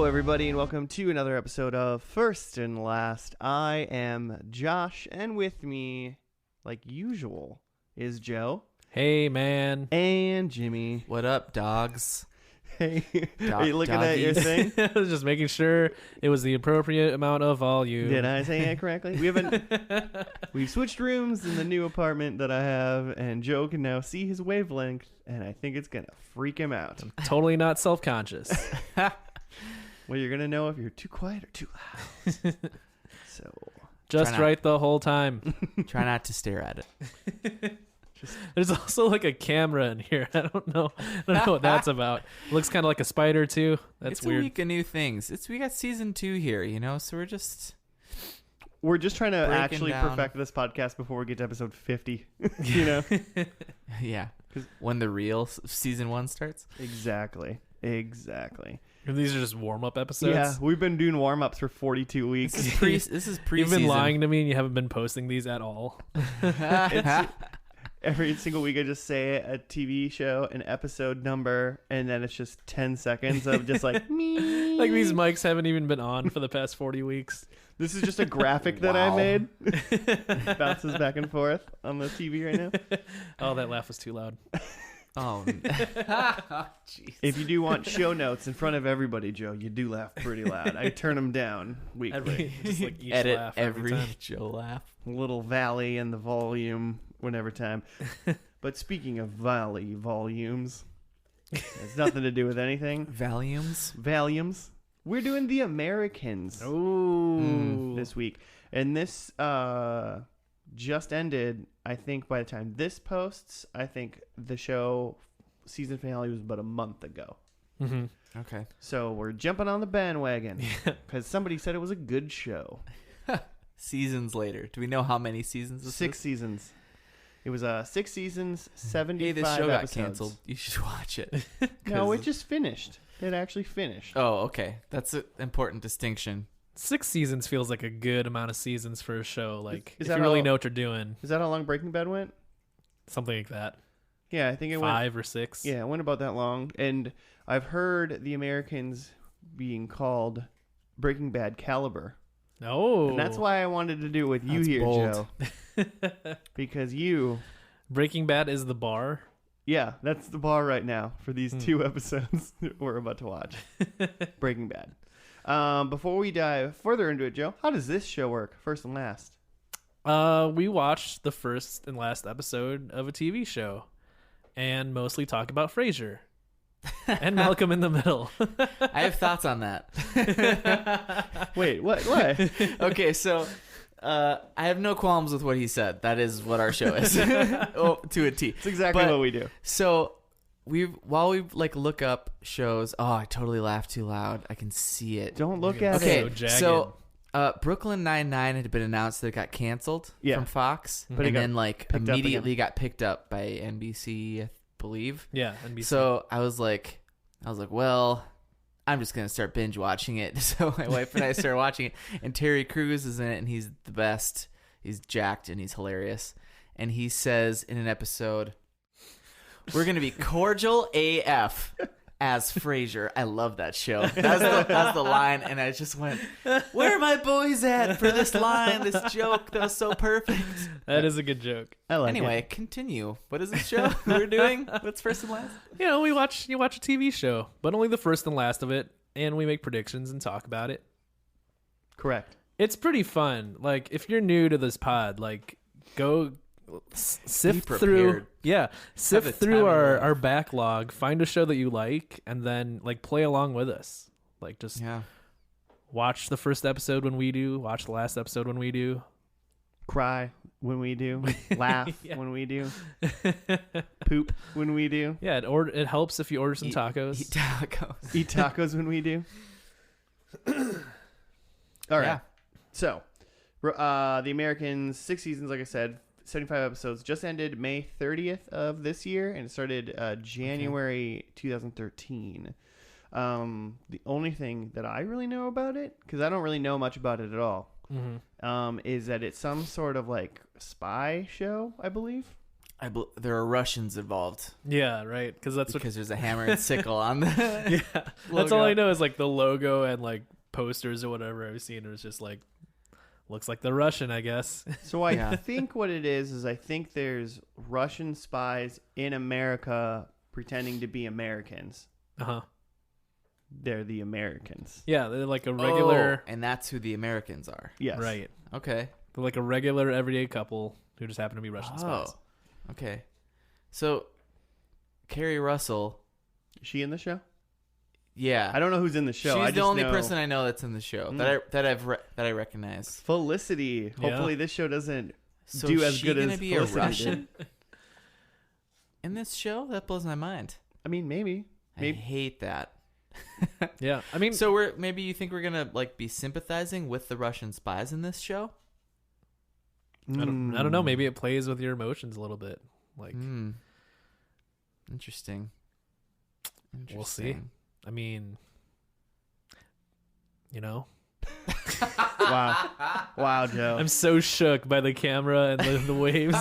everybody, and welcome to another episode of First and Last. I am Josh, and with me, like usual, is Joe. Hey, man. And Jimmy. What up, dogs? Hey, are you looking at your thing? I was just making sure it was the appropriate amount of volume. Did I say it correctly? We've switched rooms in the new apartment that I have, and Joe can now see his wavelength, and I think it's gonna freak him out. I'm totally not self-conscious. Well, you're gonna know if you're too quiet or too loud. So just right the whole time. Try not to stare at it. There's also like a camera in here. I don't know what that's about. It looks kind of like a spider too. That's it's weird. It's a week of new things. We got season 2 here, so we're just trying to actually down. perfect this podcast before we get to episode 50. Yeah. When the real season 1 starts. Exactly. These are just warm-up episodes? Yeah, we've been doing warm-ups for 42 weeks. This is pre-season. You've been lying to me and you haven't been posting these at all. Every single week I just say a TV show, an episode number, and then it's just 10 seconds of just like me. Like these mics haven't even been on for the past 40 weeks. This is just a graphic that I Wow. made. Bounces back and forth on the TV right now. Oh, that laugh was too loud. Oh, jeez. If you do want show notes in front of everybody, Joe, you do laugh pretty loud. I turn them down weekly. Just like each Edit laugh every time. Joe laugh. Little valley and the volume whenever time. But speaking of valley volumes, it's nothing to do with anything. Volumes. We're doing The Americans this week. And this just ended. I think by the time this posts, I think the show season finale was about a month ago. Mm-hmm. Okay. So we're jumping on the bandwagon because somebody said it was a good show. Seasons later. Do we know how many seasons this 6 is? seasons. It was 6 seasons, 75 Hey, this show episodes. got canceled. You should watch it. No, it just finished. It actually finished. Oh, okay. That's an important distinction. 6 seasons feels like a good amount of seasons for a show. Like, Is if that you really all- know what you're doing, Is that how long Breaking Bad went? something like that. Yeah, I think it went. 5 or 6. Yeah, it went about that long. And I've heard The Americans being called Breaking Bad caliber. Oh. And that's why I wanted to do it with you That's here, bold. Joe. Because you... Breaking Bad is the bar. Yeah, that's the bar right now for these 2 episodes we're about to watch. Breaking Bad. Before we dive further into it, Joe, how does this show work, first and last? We watched the first and last episode of a TV show and mostly talk about Frasier and Malcolm in the Middle. I have thoughts on that. Wait, what? What? Okay, so I have no qualms with what he said. That is what our show is. Oh, to a T. It's exactly But- what we do. So while we look up shows. Oh, I totally laughed too loud. I can see it. Don't look at Okay, it. jagged. so Brooklyn Nine-Nine had been announced that it got canceled Yeah. from Fox, But it and got then picked up immediately got picked up by NBC, I believe. Yeah, NBC. So I was like, well, I'm just gonna start binge watching it. So my wife and I started watching it, and Terry Crews is in it, and he's the best. He's jacked and he's hilarious. And he says in an episode, "We're gonna be cordial AF as Frasier." I love that show. That's the line, and I just went, "Where are my boys at for this line? This joke that was so perfect." that is a good joke. I like Anyway, it. continue. What is this show we're doing? What's first and last? You know, you watch a TV show, but only the first and last of it, and we make predictions and talk about it. Correct. It's pretty fun. Like, if you're new to this pod, like, go sift through. Yeah, sift the through time of your our backlog, find a show that you like, and then like play along with us. Like, just Yeah. watch the first episode when we do, watch the last episode when we do, cry when we do, laugh when we do, poop when we do. Yeah, it helps if you order some tacos. Eat tacos. Eat tacos when we do. All right. Yeah. So, The Americans, 6 seasons, like I said, 75 episodes, just ended May 30th of this year, and it started January 2013. The only thing that I really know about it, because I don't really know much about it at all, is that it's some sort of like spy show, I believe. There are Russians involved. Yeah, right. Because there's a hammer and sickle on the yeah. That's all I know is like the logo and like posters or whatever I've seen. It was just like looks like the Russian, I guess. So I think what it is I think there's Russian spies in America pretending to be Americans. Uh-huh. They're the Americans. Yeah, they're like a regular... and that's who the Americans are. Yes. Right. Okay. They're like a regular everyday couple who just happen to be Russian spies. Okay. So, Carrie Russell... Is she in the show? Yeah. I don't know who's in the show. She's the only person I know that's in the show that I recognize. Felicity. Yeah. Hopefully this show doesn't So do as good as gonna be Felicity a Russian did. in this show? That blows my mind. I mean, maybe. I hate that. Yeah, I mean, so maybe you think we're gonna like be sympathizing with the Russian spies in this show? I don't know. Maybe it plays with your emotions a little bit. Like, Interesting. We'll see. I mean, you know. Wow, Joe. I'm so shook by the camera and the waves.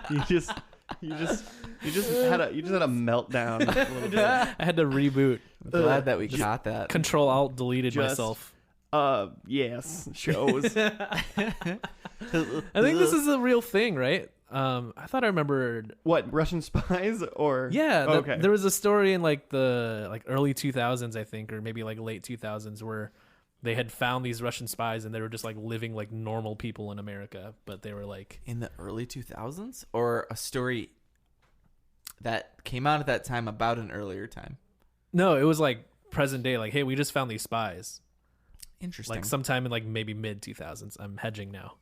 You just had a meltdown. A little bit. I had to reboot. I'm glad that we caught that. Control Alt deleted myself. Yes, shows. I think this is a real thing, right? I thought I remembered What, Russian spies or okay. There was a story in like the early 2000s, I think, or maybe like late 2000s, where they had found these Russian spies and they were just like living like normal people in America, but they were like in the early 2000s, or a story that came out at that time about an earlier time. No, it was like present day. Like, hey, we just found these spies. Interesting. Like sometime in like maybe mid 2000s. I'm hedging now,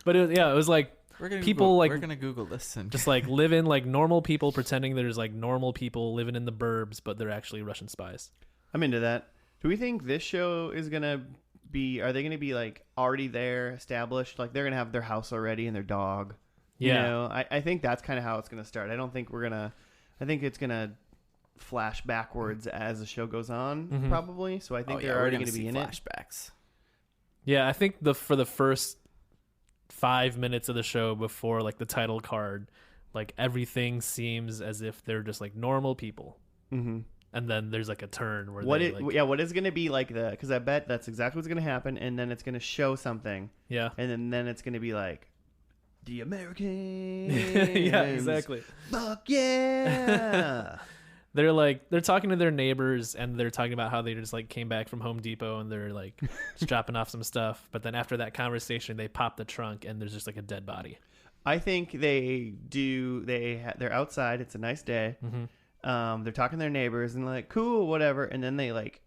but it was like we're gonna Google this and just like living like normal people, pretending there's like normal people living in the burbs, but they're actually Russian spies. I'm into that. Do we think this show is gonna be? Are they gonna be like already there, established? Like they're gonna have their house already and their dog. Yeah. You know, I think that's kind of how it's gonna start. I don't think we're gonna. I think it's gonna flash backwards as the show goes on, probably. So I think they're already gonna be in flashbacks. Yeah, I think for the first 5 minutes of the show before like the title card, like everything seems as if they're just like normal people. Mm-hmm. And then there's like a turn where what is going to be like because I bet that's exactly what's going to happen, and then it's going to show something. Yeah. And then it's going to be like the Americans. Yeah, exactly. Fuck yeah. They're talking to their neighbors and they're talking about how they just like came back from Home Depot and they're like just dropping off some stuff. But then after that conversation, they pop the trunk and there's just like a dead body. I think they do. They're outside. It's a nice day. Mm-hmm. They're talking to their neighbors and like, cool, whatever. And then they like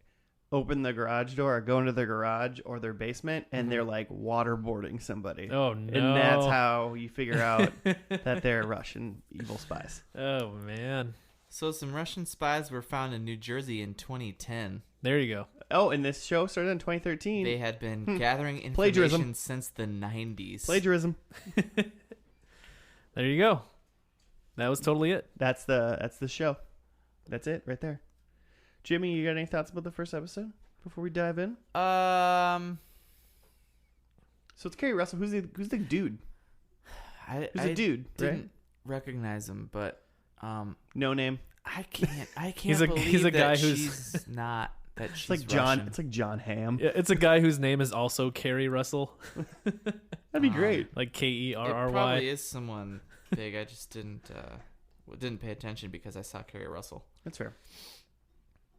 open the garage door or go into their garage or their basement and they're like waterboarding somebody. Oh, no. And that's how you figure out that they're Russian evil spies. Oh, man. So some Russian spies were found in New Jersey in 2010. There you go. Oh, and this show started in 2013. They had been gathering information Plagiarism. since the 90s. Plagiarism. There you go. That was totally it. That's the show. That's it right there. Jimmy, you got any thoughts about the first episode before we dive in? So it's Carrie Russell. Who's the dude? Who's the dude? Didn't recognize him, but no name. I can't he's a believe guy that who's she's not. That she's like John. Russian. It's like John Hamm. Yeah, it's a guy whose name is also Carrie Russell. That'd be great. Like Kerry. It probably is someone big. I just didn't pay attention because I saw Carrie Russell. That's fair.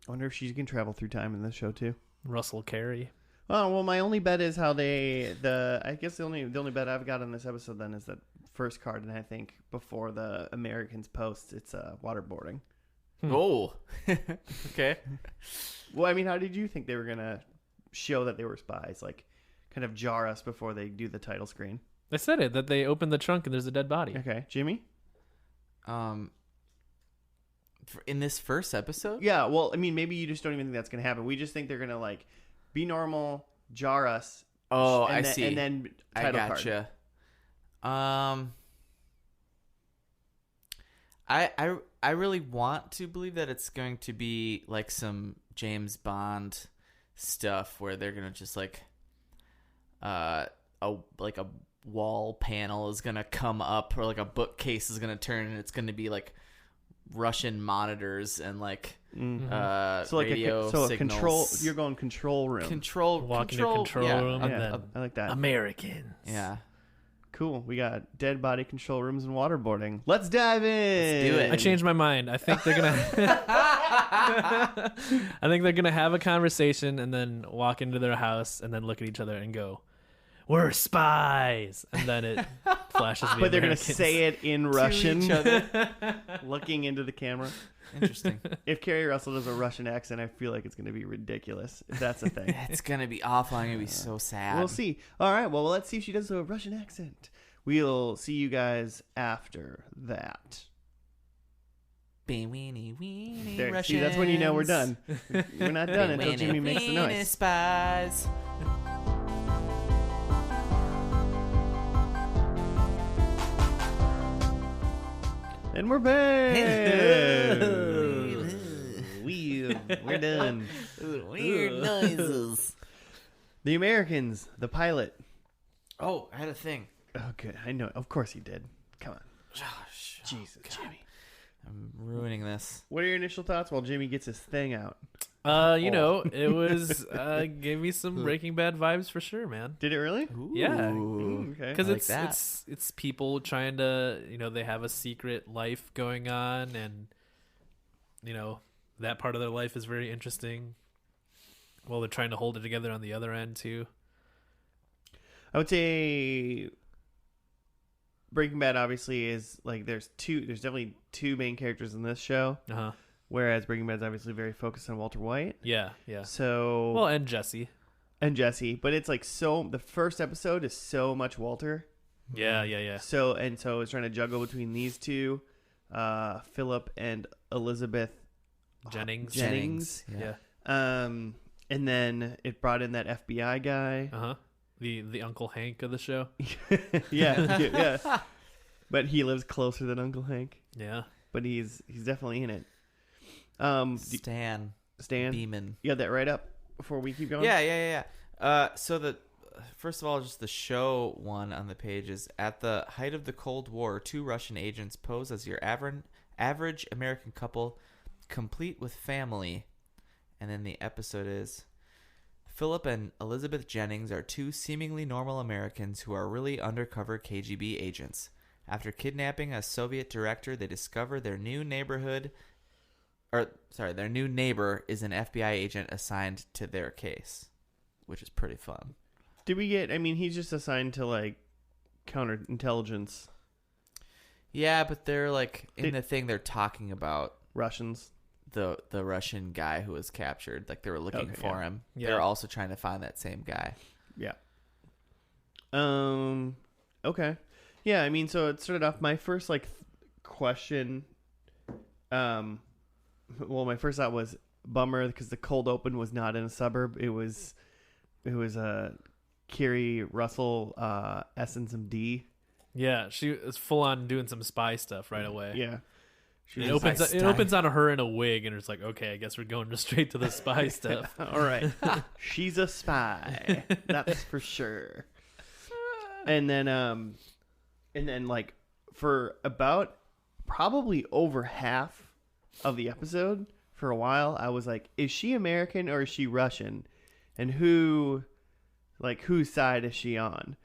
I wonder if she can travel through time in this show too. Russell Carey. Oh well, my only bet is how I guess the only bet I've got on this episode then is that first card, and I think before the Americans post, it's waterboarding. Oh, okay. Well, I mean, how did you think they were gonna show that they were spies? Like, kind of jar us before they do the title screen. I said it that they open the trunk and there's a dead body. Okay, Jimmy. In this first episode? Yeah, well, I mean, maybe you just don't even think that's going to happen. We just think they're going to, like, be normal, jar us. Oh, I see. And then title I gotcha. Card. I really want to believe that it's going to be, like, some James Bond stuff where they're going to just, like, a wall panel is gonna come up, or like a bookcase is gonna turn, and it's gonna be like Russian monitors and like so like radio a signals. control. You're going control room. Walk into control room, and then I like that. Americans. Yeah. Cool. We got dead body control rooms and waterboarding. Let's dive in. Let's do it. I changed my mind. I think they're gonna. I think they're gonna have a conversation and then walk into their house and then look at each other and go, "We're spies," and then it flashes. But they're gonna say it in Russian, each other. looking into the camera. Interesting. If Carrie Russell does a Russian accent, I feel like it's gonna be ridiculous. If that's a thing, It's gonna be awful. I'm gonna be so sad. we'll see. All right. Well, let's see if she does a Russian accent. We'll see you guys after that. Weenie, weenie, There, Russians. see, that's when you know we're done. We're not done until Weenie, Jimmy makes the weenie noise. Spies. And we're back. We're done. Weird noises. The Americans, the pilot. Oh, I had a thing. Oh, good. I know. Of course he did. Come on. Gosh, Jesus, Jimmy. I'm ruining this. What are your initial thoughts while Jimmy gets his thing out? You know, it was gave me some Breaking Bad vibes for sure, man. Did it really? Ooh. Yeah. Okay. Because I like that. it's people trying to, you know, they have a secret life going on, and you know that part of their life is very interesting. Well, they're trying to hold it together on the other end too. I would say Breaking Bad obviously is like there's definitely two main characters in this show, whereas Breaking Bad's obviously very focused on Walter White. Yeah, yeah. So Well, and Jesse. but it's like the first episode is so much Walter. Yeah. So it's trying to juggle between these two, Philip and Elizabeth Jennings. Yeah. And then it brought in that FBI guy. The Uncle Hank of the show. yeah. But he lives closer than Uncle Hank. Yeah. But he's definitely in it. Stan Beeman. You got that right up before we keep going? Yeah. So the first of all, just the show one on the page is: at the height of the Cold War, two Russian agents pose as your average American couple, complete with family. And then the episode is: Philip and Elizabeth Jennings are two seemingly normal Americans who are really undercover KGB agents. After kidnapping a Soviet director, they discover their new neighbor is an FBI agent assigned to their case, which is pretty fun. Did we get? I mean, he's just assigned to like counterintelligence. Yeah, but they're like in the thing they're talking about Russians. The Russian guy who was captured. Like they were looking for him. Yeah. They're also trying to find that same guy. Yeah. Okay. Yeah, I mean, so it started off my first question. Well, my first thought was bummer because the cold open was not in a suburb. It was Carrie Russell S and some D. Yeah, she was full on doing some spy stuff right away. Yeah. It opens on her in a wig, and it's like, okay, I guess we're going just straight to the spy stuff. All right. She's a spy. That's for sure. And then like for about probably over half of the episode, for a while, I was like, is she American or is she Russian? And whose side is she on?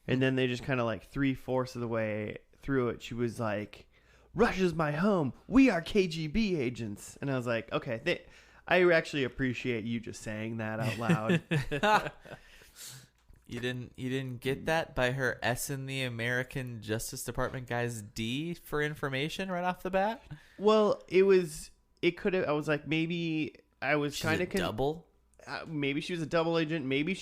And then they just kind of like 3/4 of the way through it, she was like, Russia's my home. We are KGB agents. And I was like, okay, I actually appreciate you just saying that out loud. You didn't get that by her S in the American Justice Department guy's D for information right off the bat? Well, it could have, I was like, maybe I was kind of double. Maybe she was a double agent. Maybe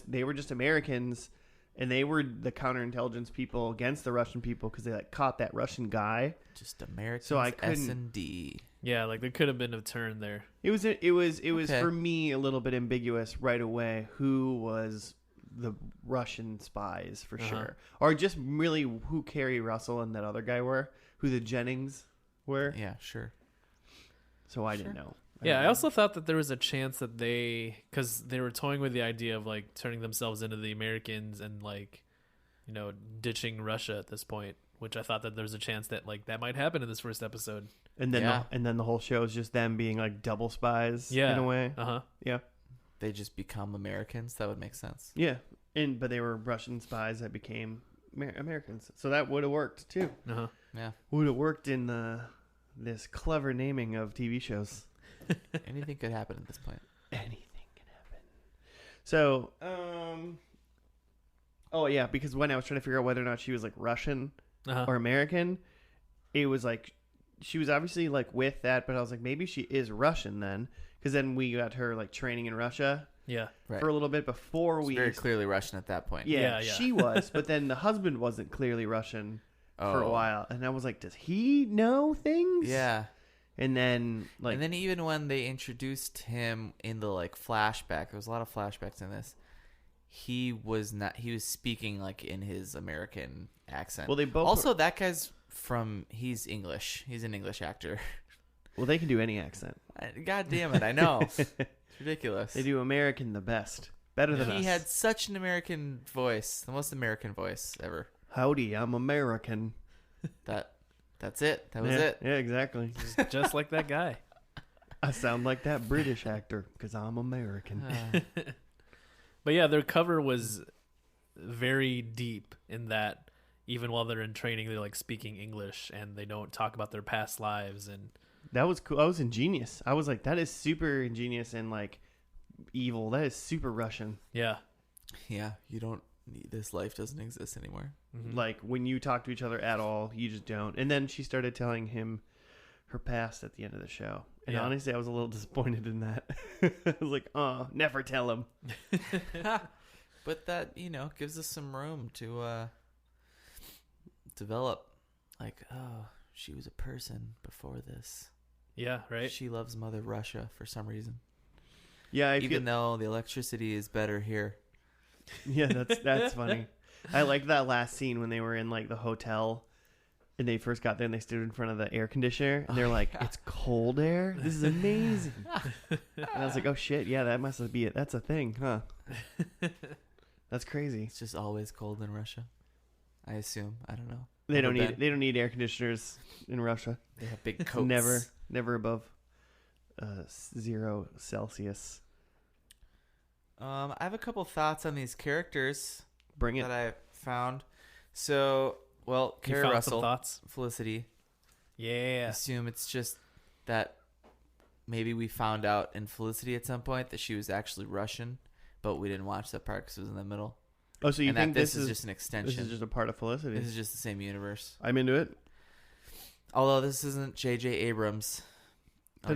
they were just Americans and they were the counterintelligence people against the Russian people because they caught that Russian guy. Just Americans. So I couldn't. S and D. Yeah, there could have been a turn there. It was Okay. for me a little bit ambiguous right away who was the Russian spies for sure, or just really who Carrie Russell and that other guy were, who the Jennings were. Yeah, sure. So I didn't know. I also thought that there was a chance that because they were toying with the idea of turning themselves into the Americans and ditching Russia at this point, which I thought that there's a chance that like that might happen in this first episode. And then the whole show is just them being like double spies in a way. Yeah. They just become Americans. That would make sense. Yeah. But they were Russian spies that became Americans. So that would have worked too. Yeah. Would have worked in this clever naming of TV shows. Anything could happen at this point. Anything can happen. So, oh yeah, because when I was trying to figure out whether or not she was like Russian or American, it was like she was obviously like with that, but I was like, maybe she is Russian then, because then we got her like training in Russia. Yeah, for a little bit before we very clearly Russian at that point. Yeah, she was, but then the husband wasn't clearly Russian for a while, and I was like, does he know things? Yeah. And then even when they introduced him in the like flashback, there was a lot of flashbacks in this. He was speaking like in his American accent. Well, they both also that guy's he's English. He's an English actor. Well, they can do any accent. God damn it, I know. It's ridiculous. They do American the best. Better than us. He had such an American voice, the most American voice ever. Howdy, I'm American. That's it. That was it. Yeah, exactly. Just like that guy. I sound like that British actor because I'm American. But yeah, their cover was very deep in that even while they're in training, they're like speaking English and they don't talk about their past lives. And that was cool. I was ingenious. I was like, that is super ingenious and like evil. That is super Russian. Yeah. Yeah. You don't need, this life doesn't exist anymore. Mm-hmm. Like when you talk to each other at all, you just don't. And then she started telling him her past at the end of the show. And honestly, I was a little disappointed in that. I was like, oh, never tell him. But that, gives us some room to develop. Like, oh, she was a person before this. Yeah, right. She loves Mother Russia for some reason. Yeah, even though the electricity is better here. Yeah, that's funny. I liked that last scene when they were in like the hotel and they first got there and they stood in front of the air conditioner and they're like, it's cold air? This is amazing. And I was like, oh shit, yeah, that must be it. That's a thing, huh? That's crazy. It's just always cold in Russia, I assume. I don't know. They don't need air conditioners in Russia. They have big coats. Never above 0 Celsius. I have a couple thoughts on these characters. Bring it. That I found. So, Carrie Russell, thoughts? Felicity. Yeah. I assume it's just that maybe we found out in Felicity at some point that she was actually Russian, but we didn't watch that part because it was in the middle. Oh, so you think this is just an extension? This is just a part of Felicity. This is just the same universe. I'm into it. Although this isn't J.J. Abrams. I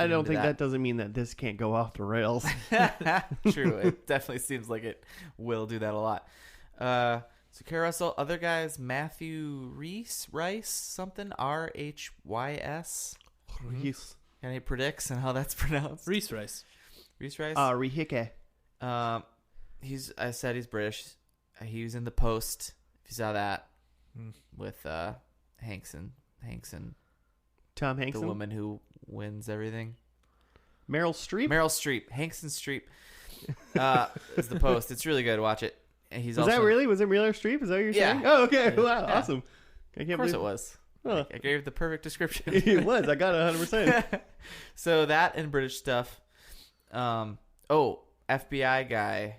don't think that doesn't mean that this can't go off the rails. True. It definitely seems like it will do that a lot. So Carrie Russell, other guys, Matthew Rhys, something, R-H-Y-S. Rhys. Any predicts on how that's pronounced? Rhys Rice. Rihike. I said he's British. He was in The Post. If you saw that with Hankson. Tom Hankson, the woman who wins everything. Meryl Streep. Hankson Streep. Is The Post. It's really good. Watch it. And Was that Meryl Streep? Is that what you're saying? Oh, okay. Yeah. Wow, awesome. Of course it was. Oh. I gave it the perfect description. It was. I got it 100%. So that and British stuff. FBI guy.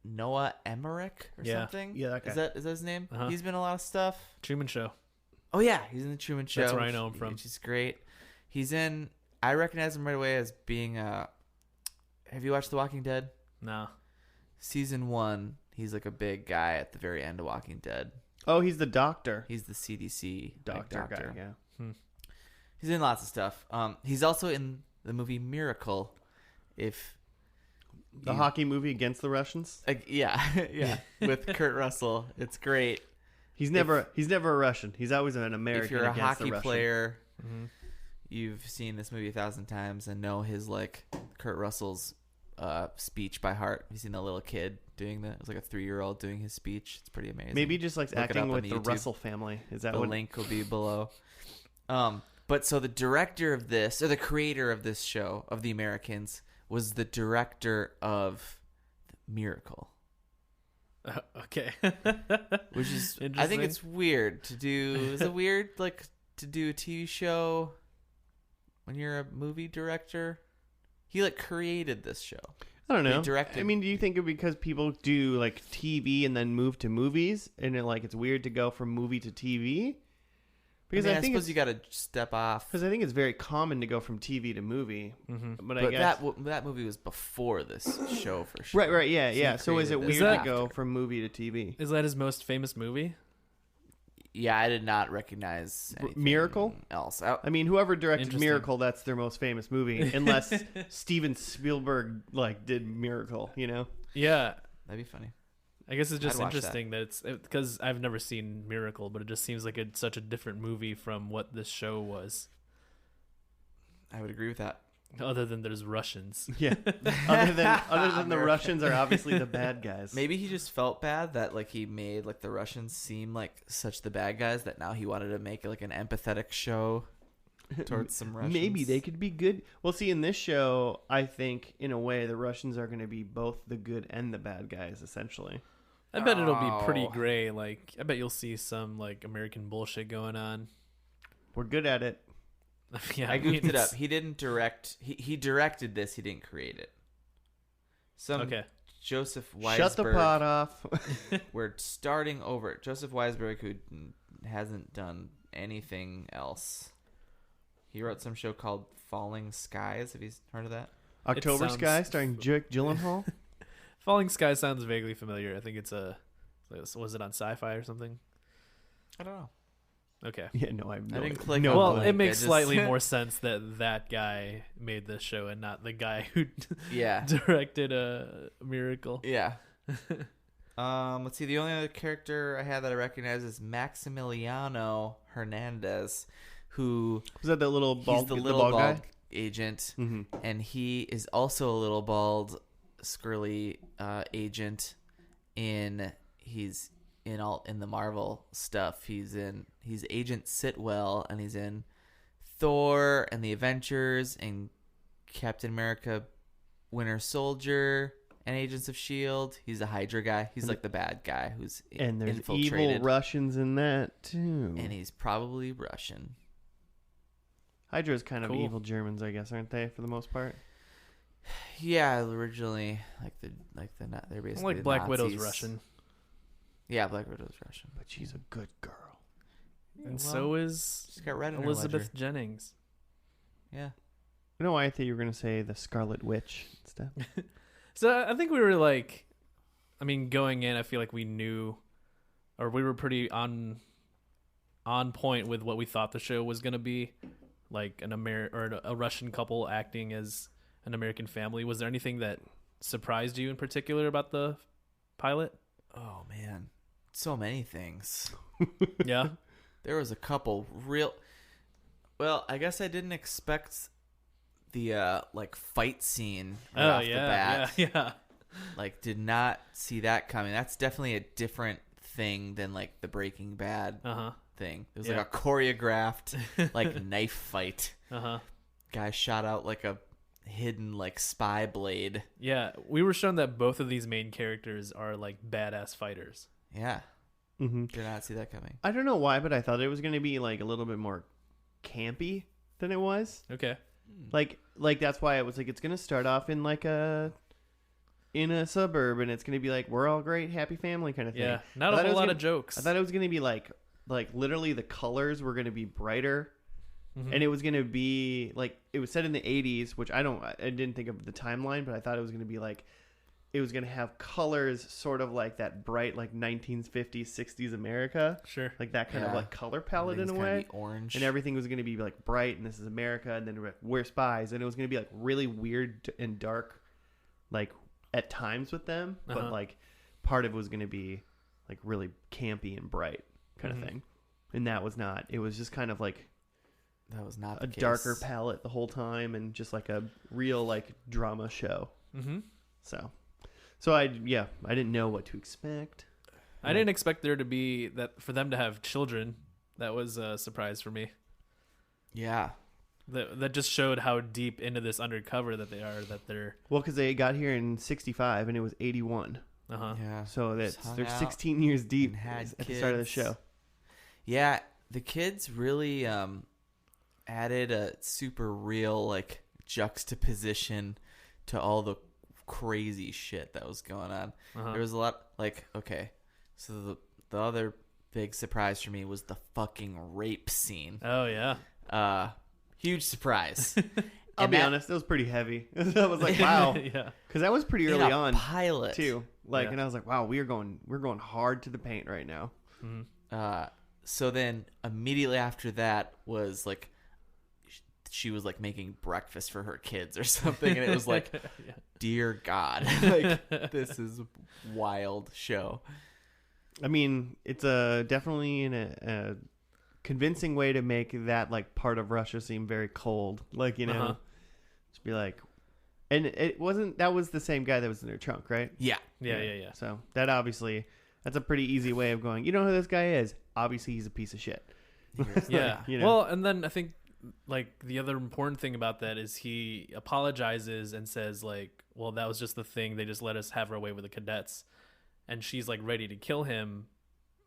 Noah Emmerich or something. Yeah, that guy. Is that his name? Uh-huh. He's been in a lot of stuff. Truman Show. Oh yeah, he's in the Truman Show. That's where I know him from. Which is great. I recognize him right away as being have you watched The Walking Dead? No. Season 1, he's like a big guy at the very end of Walking Dead. Oh, he's the doctor. He's the CDC doctor guy, yeah. He's in lots of stuff. He's also in the movie Miracle. The hockey movie against the Russians? Yeah. With Kurt Russell. It's great. He's never a Russian. He's always an American. If you're a against hockey the player, you've seen this movie 1,000 times and know his Kurt Russell's speech by heart. You've seen the little kid doing that. It was like a 3-year-old doing his speech. It's pretty amazing. Maybe just like acting with the Russell family. Is that the link will be below? But so the director of this, or the creator of this show, of The Americans, was the director of Miracle. Okay. Which is, I think it's weird to do. Is it weird, like, to do a TV show when you're a movie director? He, like, created this show. I don't know. Directed. I mean, do you think it because people do like TV and then move to movies, and it's weird to go from movie to TV? Because I suppose you got to step off. Because I think it's very common to go from TV to movie. Mm-hmm. But I guess that movie was before this show for sure. Right, yeah, yeah. So is it weird to go from movie to TV? Is that his most famous movie? Yeah, I did not recognize Miracle else. I mean, whoever directed Miracle, that's their most famous movie, unless Steven Spielberg did Miracle. Yeah, that'd be funny. I guess it's just interesting that it's because I've never seen Miracle, but it just seems like it's such a different movie from what this show was. I would agree with that. Other than there's Russians. Yeah. other than the Russians are obviously the bad guys. Maybe he just felt bad that he made the Russians seem like such the bad guys that now he wanted to make an empathetic show towards some Russians. Maybe they could be good. Well, see, in this show, I think in a way the Russians are going to be both the good and the bad guys, essentially. I bet it'll be pretty gray. I bet you'll see some American bullshit going on. We're good at it. Yeah, I goofed it up. He didn't direct. He directed this. He didn't create it. Okay. Joseph Weisberg. Shut the pot off. We're starting over. Joseph Weisberg, who hasn't done anything else. He wrote some show called Falling Skies. Have you heard of that? October Sky, starring Jake Gyllenhaal. Falling Sky sounds vaguely familiar. I think it's was it on Sci-Fi or something? I don't know. Okay. Yeah, no, I didn't click. No, well, it makes slightly more sense that guy made this show and not the guy who directed a Miracle. Yeah. Let's see. The only other character I had that I recognize is Maximiliano Hernandez, who was that the little bald? He's the little bald guy? agent, and he is also a little bald, scurly agent. He's in the Marvel stuff. He's Agent Sitwell, and he's in Thor and the Avengers and Captain America, Winter Soldier, and Agents of S.H.I.E.L.D. He's a Hydra guy. He's the bad guy who's and there's infiltrated. Evil Russians in that too. And he's probably Russian. Hydra's kind of evil Germans, I guess, aren't they, for the most part? Yeah, originally they're basically Black Nazis. Widow's Russian. Yeah, Black Widow's Russian, but she's a good girl. And so is she's got red in Elizabeth Jennings. Yeah. You know why I thought you were going to say the Scarlet Witch instead? So I think we were going in, I feel like we knew, or we were pretty on point with what we thought the show was going to be, like a Russian couple acting as an American family. Was there anything that surprised you in particular about the pilot? Oh man, so many things. Yeah. There was a couple real. Well, I guess I didn't expect the fight scene right off the bat. Yeah. Did not see that coming. That's definitely a different thing than the Breaking Bad thing. It was a choreographed knife fight. Guy shot out a hidden spy blade. Yeah, we were shown that both of these main characters are badass fighters. Yeah. Mm-hmm. Did not see that coming. I don't know why, but I thought it was going to be a little bit more campy than it was. Okay. That's why it was it's going to start off in in a suburb, and it's going to be we're all great, happy family kind of thing. Yeah, not a whole lot of jokes. I thought it was going to be literally the colors were going to be brighter. And it was going to be it was set in the 80s, which I didn't think of the timeline, but I thought it was going to be it was going to have colors sort of like that bright 1950s 60s America. Sure. That kind of color palette in a way. Orange. And everything was going to be bright, and this is America, and then we're spies, and it was going to be really weird and dark at times with them, but part of it was going to be really campy and bright kind of thing. And that was not. It was just kind of that was not a darker palette the whole time, and just a real drama show. So I didn't know what to expect. I didn't expect there to be for them to have children. That was a surprise for me. Yeah. That just showed how deep into this undercover that they are. That they're because they got here in '65 and it was '81. Yeah. So Just that's hung they're out 16 years deep and had at the start of the kids. show. Yeah, the kids really added a super real like juxtaposition to all the crazy shit that was going on. There was a lot like, okay, so the other big surprise for me was the fucking rape scene. Oh yeah. Huge surprise. I'll be honest, it was pretty heavy. I was like, wow. Yeah. Because that was pretty early on pilot too. Like, Yeah. and I was like, wow, we're going hard to the paint right now. So then immediately after that was like she was like making breakfast for her kids or something, and it was like, Yeah. dear God, like this is a wild show. I mean, it's definitely a convincing way to make that like part of Russia seem very cold. Like, you know, just be like, and it wasn't. That was the same guy that was in their trunk, right? Yeah. Yeah. So that obviously, that's a pretty easy way of going. You know who this guy is? Obviously, he's a piece of shit. Yeah. You know? Well, and then I think like the other important thing about that is he apologizes and says like, well, that was just the thing. They just let us have our way with the cadets. And she's like ready to kill him,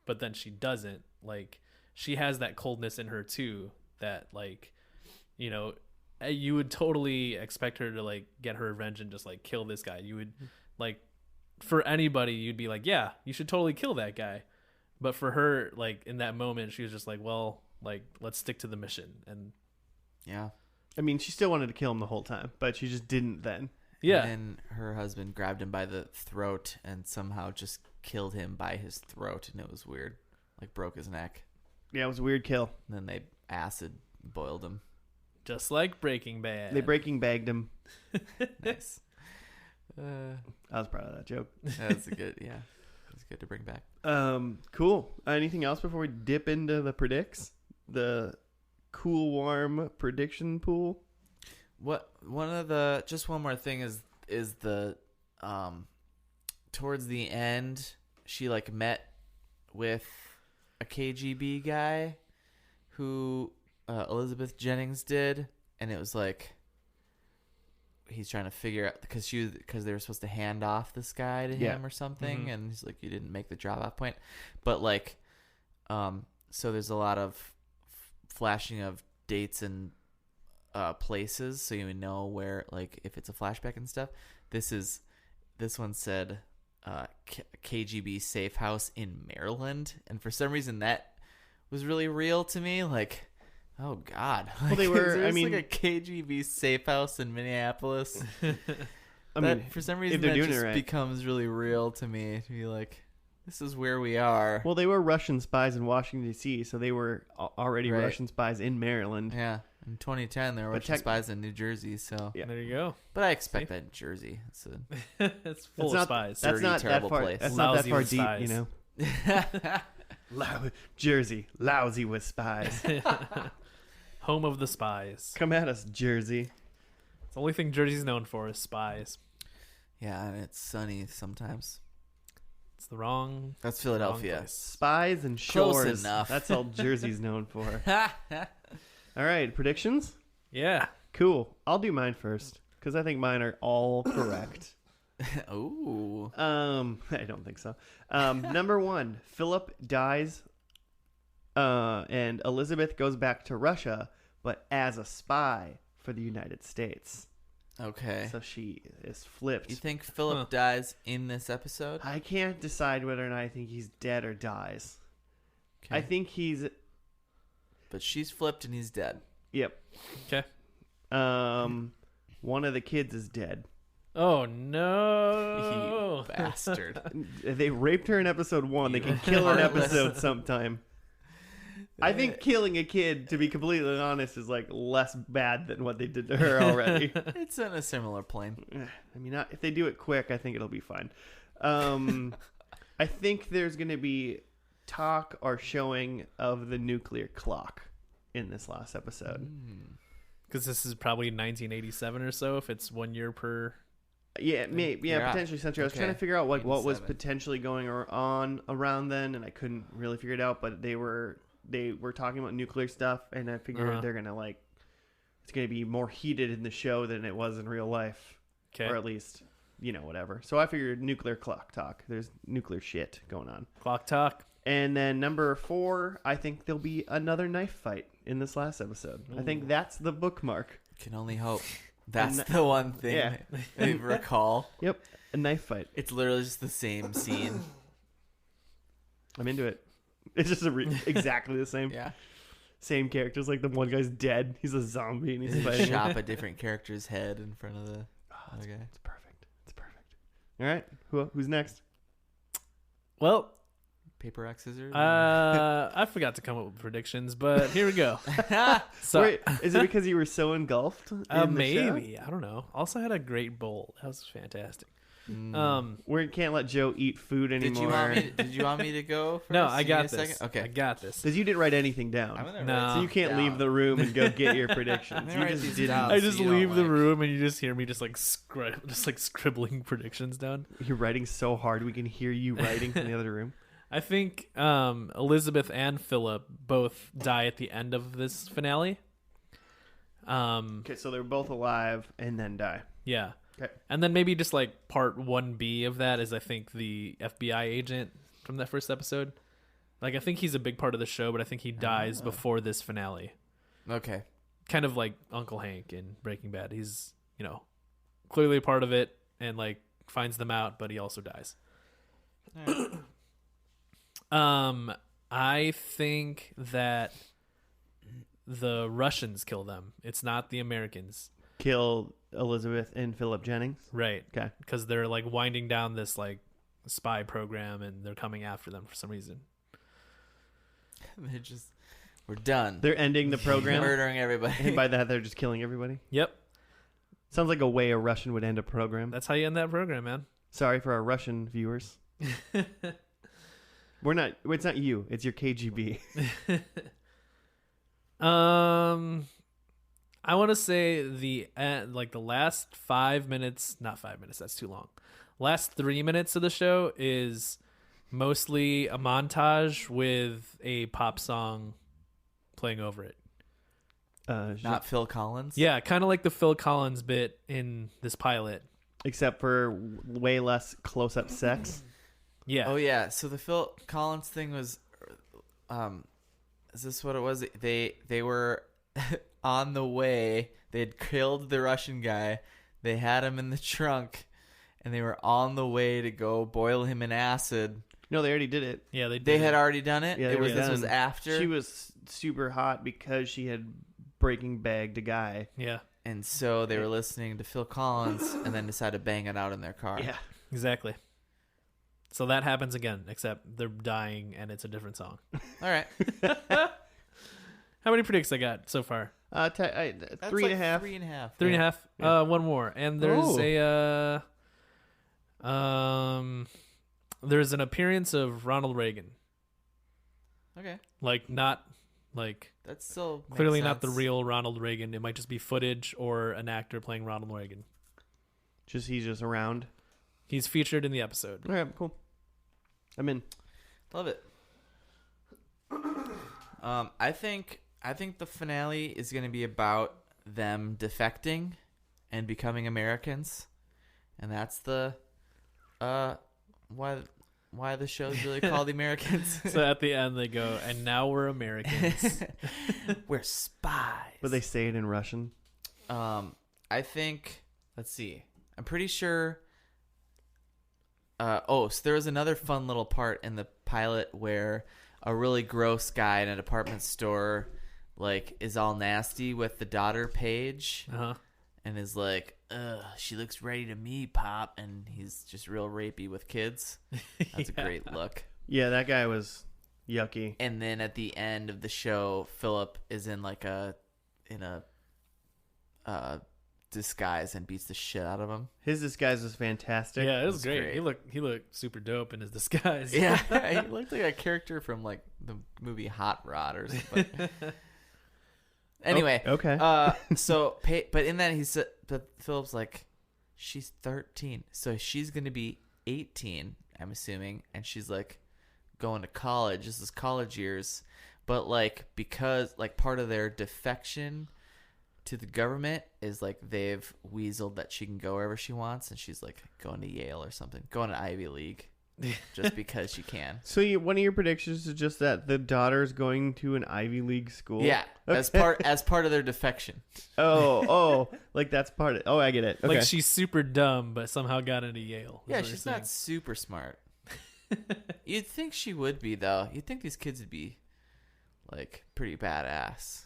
but then she doesn't. Like, she has that coldness in her too, that like, you know, you would totally expect her to like get her revenge and just like kill this guy. You would like, for anybody, you'd be like, yeah, you should totally kill that guy. But for her, like in that moment, she was just like, well, like, let's stick to the mission. And Yeah. I mean, she still wanted to kill him the whole time, but she just didn't then. yeah. And then her husband grabbed him by the throat and somehow just killed him by his throat, and it was weird. Like broke his neck. Yeah, it was a weird kill. And then they acid boiled him. Just like Breaking Bad. They Breaking Bagged him. Nice. I was proud of that joke. That's a good, yeah. That's good to bring back. Cool. Anything else before we dip into the predicts? The cool, warm prediction pool. One more thing is the towards the end she like met with a KGB guy who Elizabeth Jennings did, and it was like he's trying to figure out because they were supposed to hand off this guy to him or something, and he's like, you didn't make the drop off point, but like so there's a lot of flashing of dates and places, so you know where, like, if it's a flashback and stuff. This one said KGB safe house in Maryland, and for some reason that was really real to me. Like, oh God, Well, they were. I mean, like a KGB safe house in Minneapolis. I mean, for some reason if they're that doing just it right. becomes really real to me. To be like, this is where we are. Well, they were Russian spies in Washington D.C., so they were already Right. Russian spies in Maryland. Yeah. In 2010, there were But Russian spies in New Jersey, so Yeah. There you go. but I expect that in Jersey. It's It's full It's of not- spies. That's Dirty, not that terrible far. place. That's not that Lousy far with deep, spies. you know. Jersey, lousy with spies. Home of the spies. Come at us, Jersey. It's the only thing Jersey's known for is spies. yeah, and it's sunny sometimes. It's the wrong. That's wrong Philadelphia. place. Spies and Close shores. enough. That's all Jersey's known for. All right, predictions? Yeah. Cool. I'll do mine first because I think mine are all correct. Ooh. I don't think so. Number one, Philip dies, and Elizabeth goes back to Russia, but as a spy for the United States. Okay. So she is flipped. You think Philip dies in this episode? I can't decide whether or not I think he's dead or dies. Okay. I think he's. But she's flipped and he's dead. Yep. Okay. One of the kids is dead. Oh no! You bastard. They raped her in episode 1. They You can kill an heartless. episode sometime. I think killing a kid, to be completely honest, is like less bad than what they did to her already. It's on a similar plane. I mean, if they do it quick, I think it'll be fine. I think there's going to be talk or showing of the nuclear clock in this last episode. Because this is probably 1987 or so. If it's 1 year per. Yeah, maybe. Yeah, Yeah. potentially century. I was Okay. trying to figure out like what was 87. potentially going on around then, and I couldn't really figure it out. But they were talking about nuclear stuff, and I figured they're gonna it's gonna be more heated in the show than it was in real life, Okay. or at least whatever. So I figured nuclear clock talk. There's nuclear shit going on. Clock talk. And then number 4, I think there'll be another knife fight in this last episode. Ooh. I think that's the bookmark. Can only hope. That's the one thing I recall. Yep, a knife fight. It's literally just the same scene. I'm into it. It's just exactly the same. Yeah. Same characters. Like the one guy's dead. He's a zombie and he's fighting. Chop a different character's head in front of the other guy. It's perfect. It's perfect. All right. Who's next? Well, paper, rock, scissors. I forgot to come up with predictions, but here we go. So, wait, is it because you were so engulfed? Maybe. I don't know. Also had a great bowl. That was fantastic. We can't let Joe eat food anymore. Did you want me to go first? No, I got this. Second? Okay. I got this. Because you didn't write anything down. So you can't leave the room and go get your predictions. You just didn't. I just leave the room and you just hear me just like scribbling predictions down. You're writing so hard we can hear you writing from the other room. I think Elizabeth and Philip both die at the end of this finale. Okay, so they're both alive and then die. Yeah. Okay. And then maybe just like part 1B of that is I think the FBI agent from that first episode. Like I think he's a big part of the show, but I think he dies before this finale. Okay. Kind of like Uncle Hank in Breaking Bad. He's, clearly a part of it and like finds them out, but he also dies. All right. I think that the Russians kill them. It's not the Americans. Kill Elizabeth and Philip Jennings? Right. Okay. Because they're like winding down this like spy program and they're coming after them for some reason. We're done. They're ending the program. Murdering everybody. And by that, they're just killing everybody? Yep. Sounds like a way a Russian would end a program. That's how you end that program, man. Sorry for our Russian viewers. It's not you. It's your KGB. I want to say the last 5 minutes, not 5 minutes, that's too long. Last 3 minutes of the show is mostly a montage with a pop song playing over it. Not Phil Collins? Yeah, kind of like the Phil Collins bit in this pilot. Except for way less close-up sex. Yeah. Oh, yeah. So the Phil Collins thing was... is this what it was? They were... on the way, they had killed the Russian guy. They had him in the trunk, and they were on the way to go boil him in acid. No, they already did it. Yeah, they had already done it. Yeah, this was after. She was super hot because she had Breaking Bagged a guy. Yeah, and so they were listening to Phil Collins, and then decided to bang it out in their car. Yeah, exactly. So that happens again, except they're dying, and it's a different song. All right. How many predicts I got so far? 3.5. 3.5. 3.5. Yeah. One more, and there's there's an appearance of Ronald Reagan. Okay. That's still clearly not the real Ronald Reagan. It might just be footage or an actor playing Ronald Reagan. He's just around. He's featured in the episode. All right, cool. I'm in. Love it. I think the finale is going to be about them defecting and becoming Americans, and that's the why the show's really called The Americans. So at the end they go, and now we're Americans. We're spies. But they say it in Russian. I think. Let's see. I'm pretty sure. So there was another fun little part in the pilot where a really gross guy in a department store is all nasty with the daughter Paige, and is like, "Ugh, she looks ready to meet Pop," and he's just real rapey with kids. That's a great look. Yeah, that guy was yucky. And then at the end of the show, Philip is in a disguise and beats the shit out of him. His disguise was fantastic. Yeah, it was great. He looked super dope in his disguise. Yeah, he looked like a character from the movie Hot Rod or something. Anyway, okay. But in that but Philip's like, she's 13, so she's gonna be 18, I'm assuming, and she's going to college. This is college years, but because part of their defection to the government is like they've weaseled that she can go wherever she wants, and she's like going to Yale or something, going to Ivy League, just because she can. So one of your predictions is just that the daughter's going to an Ivy League school. Yeah, Okay. as part of their defection. Like that's part of. Oh, I get it. Okay. Like she's super dumb, but somehow got into Yale. Yeah, she's not super smart. You'd think she would be, though. You'd think these kids would be like pretty badass.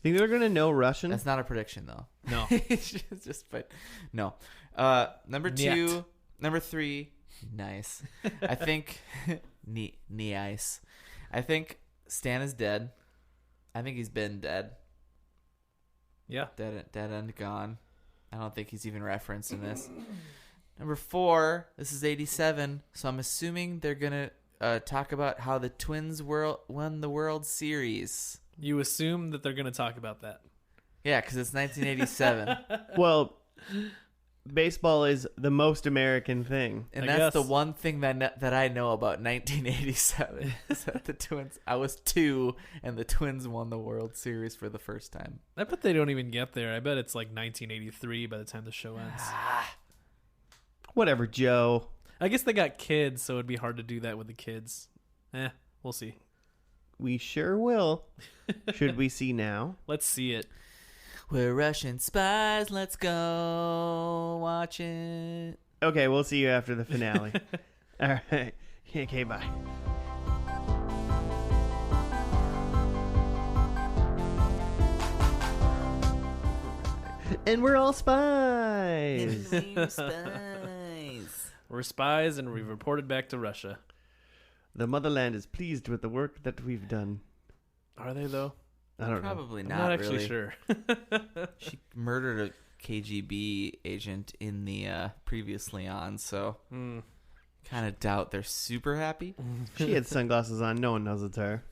You think they're gonna know Russian? That's not a prediction, though. No. But no. Number 2, Nyet. number 3. Nice. I think nice. I think Stan is dead. I think he's been dead. Yeah. Dead and gone. I don't think he's even referenced in this. Number 4. This is 87, so I'm assuming they're gonna talk about how the Twins won the World Series. You assume that they're going to talk about that. Yeah, because it's 1987. Well, baseball is the most American thing. And I that's the guess. one thing that I know about 1987 is that the Twins. I was 2, and the Twins won the World Series for the first time. I bet they don't even get there. I bet it's like 1983 by the time the show ends. Whatever, Joe. I guess they got kids, so it'd be hard to do that with the kids. We'll see. We sure will. Should we see now? Let's see it. We're Russian spies. Let's go watch it. Okay, we'll see you after the finale. All right. Okay, bye. And we're all spies. Spies. We're spies, and we've reported back to Russia. The motherland is pleased with the work that we've done. Are they, though? I don't know. Probably I'm not. not actually really. sure. She murdered a KGB agent in the previously on, so kind of doubt they're super happy. She had sunglasses on. No one knows it's her.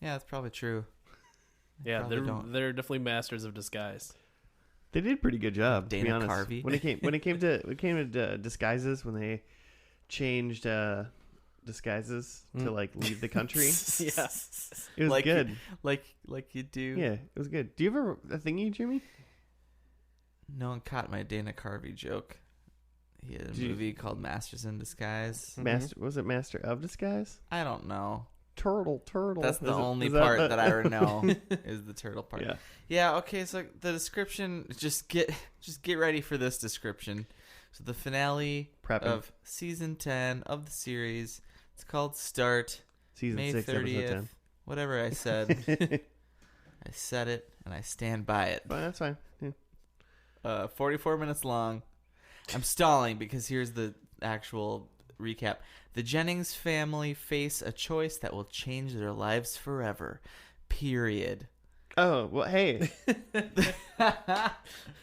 Yeah, that's probably true. Yeah, Probably don't. they're definitely masters of disguise. They did a pretty good job, to be Dana honest. Carvey. When it came to disguises, when they changed disguises to like leave the country, Yeah. it was good. Like you do. Yeah, it was good. Do you have a thingy, Jimmy? No one caught my Dana Carvey joke. He had a movie called Masters in Disguise. Was it Master of Disguise? I don't know. Turtle. That's the only is that part the- that I know is the turtle part. Yeah. Yeah, okay, so the description, just get ready for this description. So the finale Prepping. of season 10 of the series, it's called Start, Season May 6, 30th. episode Whatever I said, 10. I said it and I stand by it. But that's fine. Yeah. 44 minutes long. I'm stalling because here's the actual recap. The Jennings family face a choice that will change their lives forever. Period. Oh, well, hey.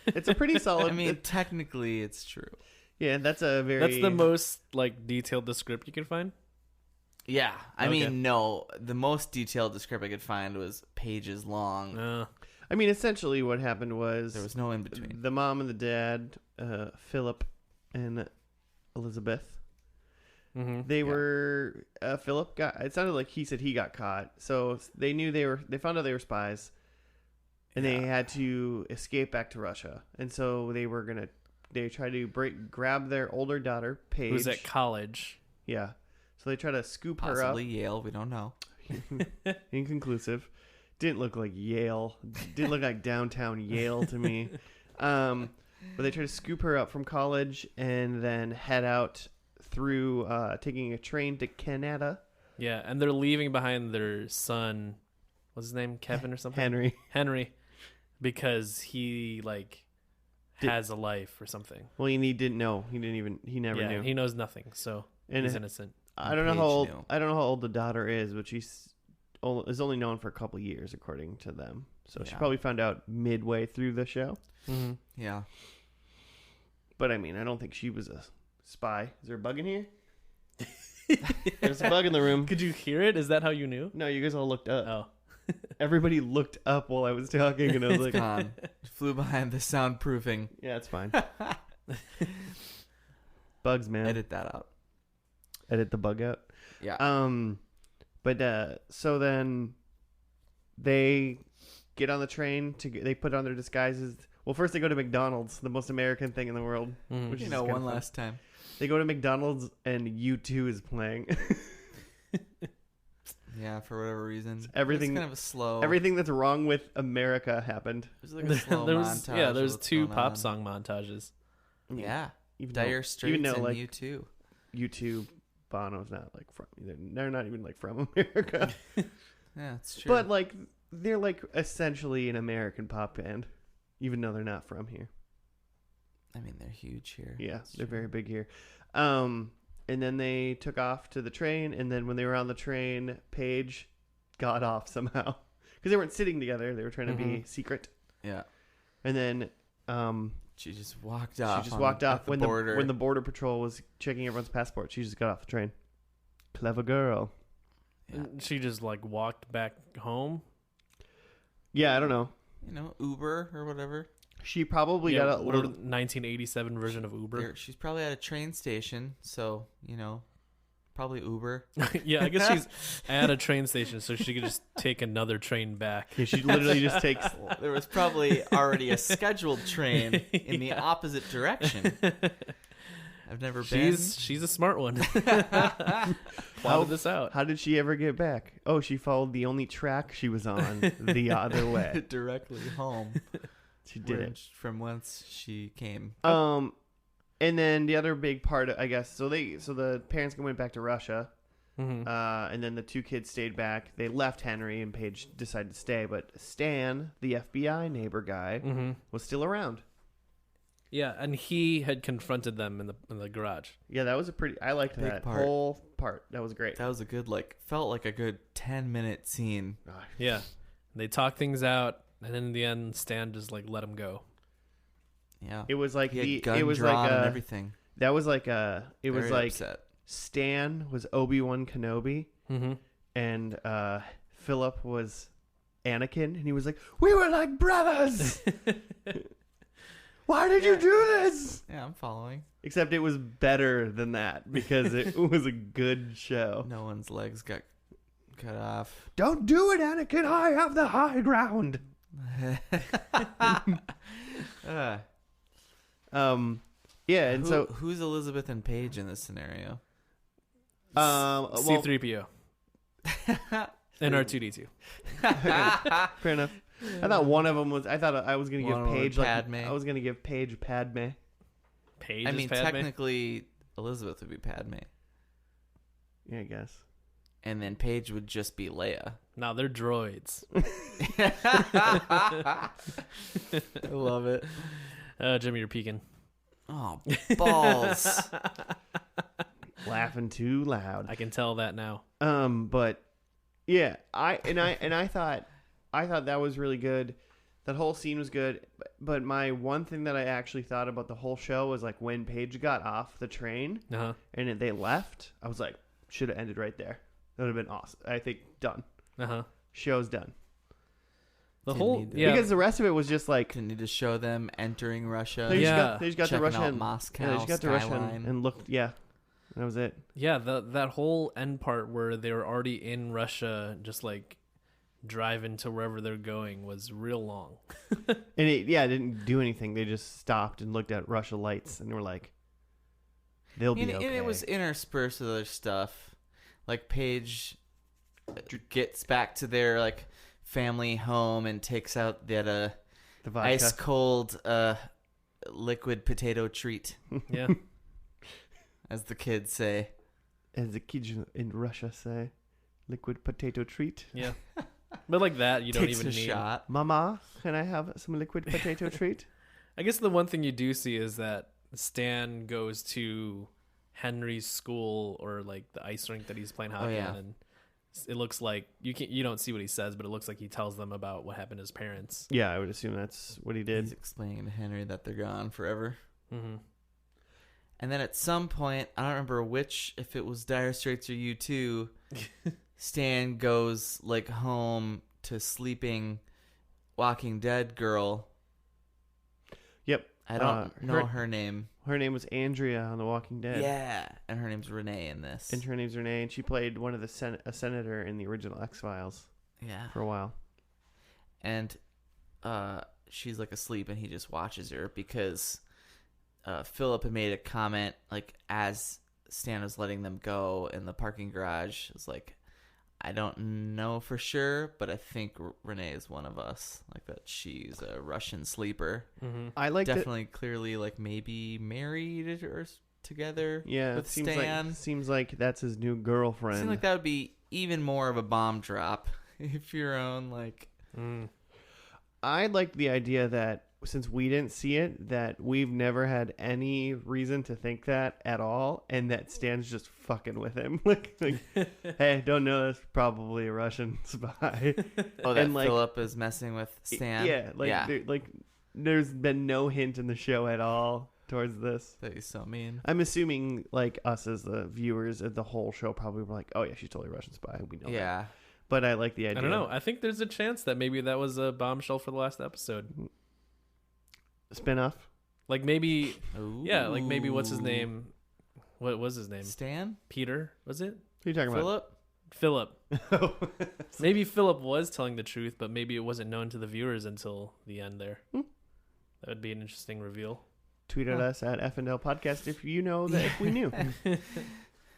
It's a pretty solid. I mean, technically, it's true. yeah, that's a very. That's the most like detailed descript you can find. Yeah, I Okay. mean, no, the most detailed description I could find was pages long. I mean, essentially, what happened was There was no in between. the mom and the dad, Philip and Elizabeth. Mm-hmm. They were Philip got. It sounded like he said he got caught, so they knew they found out they were spies, and they had to escape back to Russia. And so they tried to grab their older daughter Paige, Who's at college. Yeah, so they try to scoop Possibly Yale, we don't know. her up. Inconclusive. Didn't look like Yale. Didn't look like downtown Yale to me. But they try to scoop her up from college and then head out through taking a train to Canada. Yeah, and they're leaving behind their son. What's his name? Kevin or something? Henry. Because he has a life or something. Well, he didn't know. He never knew. He knows nothing, so And he's innocent. I don't know Paige how old. knew. I don't know how old the daughter is, but is only known for a couple years, according to them. So she Yeah. probably found out midway through the show. Mm-hmm. Yeah. But I mean, I don't think she was a spy. Is there a bug in here? There's a bug in the room. Could you hear it? Is that how you knew? No, you guys all looked up. Oh. Everybody looked up while I was talking, and I was like, Gone. Flew behind the soundproofing. "Yeah, it's fine." Bugs, man. Edit that out. Edit the bug out. Yeah. But so then they get on the train. They put on their disguises. Well, first they go to McDonald's, the most American thing in the world. Which is one last time. They go to McDonald's and U2 is playing. Yeah, for whatever reason. Everything it's kind of a slow. Everything that's wrong with America happened. There's like a slow montage. Yeah, there's 2 pop song montages. Yeah. Even Dire Straits even though, and like, U2. U2, Bono's not like from. They're not even like from America. Yeah, it's true. But like they're like essentially an American pop band, even though they're not from here. I mean, they're huge here. Yeah, That's they're true. very big here. And then they took off to the train, and then when they were on the train, Paige got off somehow because they weren't sitting together. They were trying to be secret. Yeah. And then she just walked off. She just walked off when border. the border patrol was checking everyone's passport. She just got off the train. Clever girl. Yeah. She just like walked back home. Yeah, I don't know. Uber or whatever. She probably got a little 1987 version of Uber. She's probably at a train station, so probably Uber. Yeah, I guess she's at a train station, so she could just take another train back. Yeah, she literally just takes. There was probably already a scheduled train in the opposite direction. I've never been. She's a smart one. Plotted this out. How did she ever get back? Oh, she followed the only track she was on the other way. Directly home. She did it from whence she came. And then the other big part, I guess. So the parents went back to Russia, and then the 2 kids stayed back. They left Henry, and Paige decided to stay, but Stan, the FBI neighbor guy, was still around. Yeah, and he had confronted them in the garage. Yeah, that was I liked Big that part. whole part. That was great. That was a good felt like a good 10-minute scene. Yeah, they talked things out. And then in the end, Stan just like let him go. Yeah, it was like it was like and everything. That was like it Very was like upset. Stan was Obi-Wan Kenobi, and Philip was Anakin, and he was like, "We were like brothers. Why did you do this?" Yeah, I'm following. Except it was better than that because it was a good show. No one's legs got cut off. Don't do it, Anakin. I have the high ground. Yeah, and so who's Elizabeth and Paige in this scenario? C-3PO and R2-D2. Fair enough. I thought one of them was. I thought I was gonna give Paige Padme. I was gonna give Paige Padme. Paige. I mean, Padme? technically, Elizabeth would be Padme, Yeah, I guess. and then Paige would just be Leia. No, they're droids. I love it. Jimmy, you're peeking. Oh, balls. Laughing too loud. I can tell that now. But yeah, I thought that was really good. That whole scene was good. But my one thing that I actually thought about the whole show was like when Paige got off the train and they left, I was like, should have ended right there. That would have been awesome. I think done. Show's done. Because the rest of it was just like Didn't need to show them entering Russia. they just got to checking Russia out and Moscow. yeah, they just got to Russia skyline. and looked. Yeah, that was it. Yeah, that whole end part where they were already in Russia, just like driving to wherever they're going, was real long. And it didn't do anything. They just stopped and looked at Russia lights and were like, "They'll be okay." And it was interspersed with other stuff, like Paige gets back to their like family home and takes out that the vodka. ice cold liquid potato treat. Yeah. As the kids say. As the kids in Russia say, liquid potato treat. Yeah. But like that, you don't Takes even a need. shot. Mama, can I have some liquid potato treat? I guess the one thing you do see is that Stan goes to Henry's school or like the ice rink that he's playing hockey on, and it looks like you don't see what he says, but it looks like he tells them about what happened to his parents. Yeah, I would assume that's what he did. He's explaining to Henry that they're gone forever. Mm-hmm. And then at some point, I don't remember which, if it was Dire Straits or U2, Stan goes like home to sleeping Walking Dead girl. Yep. I don't know her name. Her name was Andrea on The Walking Dead. Yeah, and her name's Renee in this. And her name's Renee, and she played one of a senator in the original X-Files. Yeah. For a while. and she's like asleep, and he just watches her because Philip had made a comment like as Stan was letting them go in the parking garage. It was like, I don't know for sure, but I think Renee is one of us. Like that she's a Russian sleeper. Mm-hmm. I like definitely clearly like maybe married or together. Yeah, with it seems Stan. seems like that's his new girlfriend. Seems like that would be even more of a bomb drop if your own like. I like the idea that since we didn't see it, that we've never had any reason to think that at all, and that Stan's just fucking with him. like hey, don't know, that's probably a Russian spy. Oh, that and, like, Philip is messing with Stan. Yeah, there's been no hint in the show at all towards this. That is so mean. I'm assuming like us as the viewers of the whole show probably were like, oh yeah, she's totally a Russian spy. We know that. Yeah. But I like the idea. I don't know. I think there's a chance that maybe that was a bombshell for the last episode. Spinoff? Like maybe, Ooh. yeah, like maybe what's his name? What was his name? Stan? Peter, was it? Who are you talking Philip? about? Maybe Philip was telling the truth, but maybe it wasn't known to the viewers until the end there. That would be an interesting reveal. Tweet at us at FNL Podcast if you know that if we knew.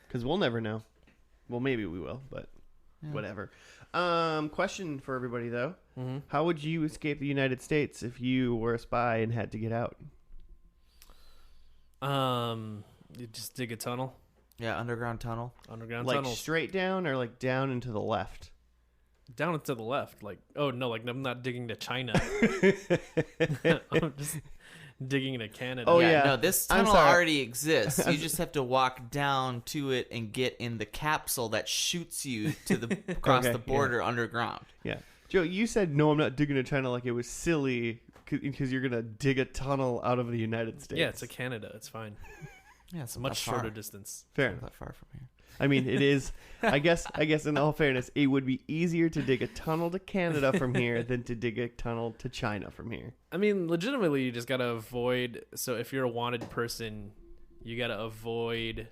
Because we'll never know. Well, maybe we will, but whatever. Question for everybody, though. Mm-hmm. How would you escape the United States if you were a spy and had to get out? You just dig a tunnel. Yeah, underground tunnel. Underground Like tunnels. straight down or like down and to the left? Down and to the left. Like, oh no, like I'm not digging to China. I'm just digging into Canada. Oh, yeah. No, this I'm tunnel sorry. already exists. You just have to walk down to it and get in the capsule that shoots you to the across Okay, the border underground. Yeah. Joe, you said, no, I'm not digging to China like it was silly because you're going to dig a tunnel out of the United States. Yeah, it's a Canada. It's fine. Yeah, It's a much shorter distance. Fair Not enough. that far from here. I mean, it is. I guess in all fairness, it would be easier to dig a tunnel to Canada from here than to dig a tunnel to China from here. I mean, legitimately, you just gotta avoid. So if you're a wanted person, you gotta avoid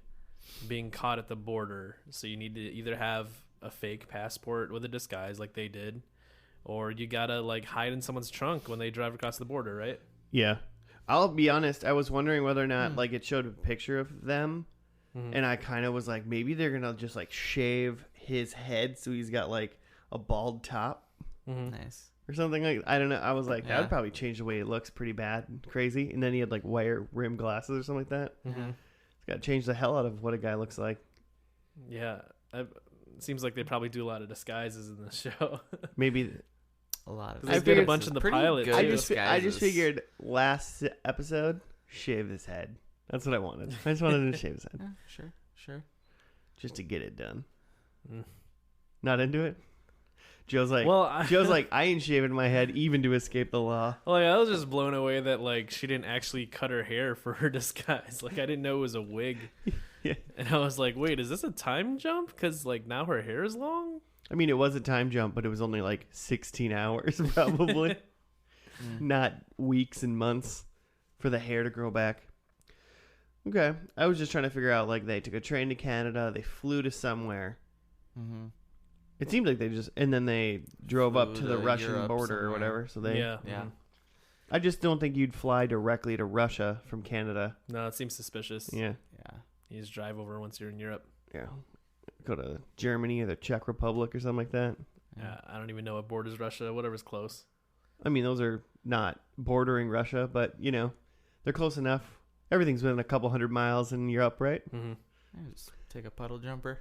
being caught at the border. So you need to either have a fake passport with a disguise, like they did, or you gotta like hide in someone's trunk when they drive across the border, right? Yeah. I'll be honest. I was wondering whether or not like it showed a picture of them. And I kind of was like, maybe they're going to just like shave his head so he's got like a bald top Nice. or something like I don't know. I was like, that Yeah. would probably change the way he looks pretty bad and crazy. And then he had like wire rim glasses or something like that. It's got to change the hell out of what a guy looks like. Yeah, it seems like they probably do a lot of disguises in the show. Maybe. A lot of. They did a bunch in the pilot, good I too. just disguises. figured last episode, shave his head. That's what I wanted. I just wanted him to shave his head. Yeah, sure. Just to get it done. Mm. Not into it? Joe's like, Well, Joe's like, I ain't shaving my head even to escape the law. Like, I was just blown away that like she didn't actually cut her hair for her disguise. Like I didn't know it was a wig. Yeah. And I was like, wait, is this a time jump? Because like now her hair is long. I mean, it was a time jump, but it was only like 16 hours probably. Not weeks and months for the hair to grow back. Okay. I was just trying to figure out, like, they took a train to Canada. They flew to somewhere. Mm-hmm. It seemed like they just... And then they drove up Flew to the to Russian Europe border or somewhere. whatever. So they... Yeah. Yeah. I just don't think you'd fly directly to Russia from Canada. No, it seems suspicious. Yeah. Yeah. You just drive over once you're in Europe. Yeah. Go to Germany or the Czech Republic or something like that. Yeah, I don't even know what borders Russia. Whatever's close. I mean, those are not bordering Russia, but, you know, they're close enough. Everything's within a couple 100 miles and you're up, right? Mm-hmm. Yeah, just take a puddle jumper.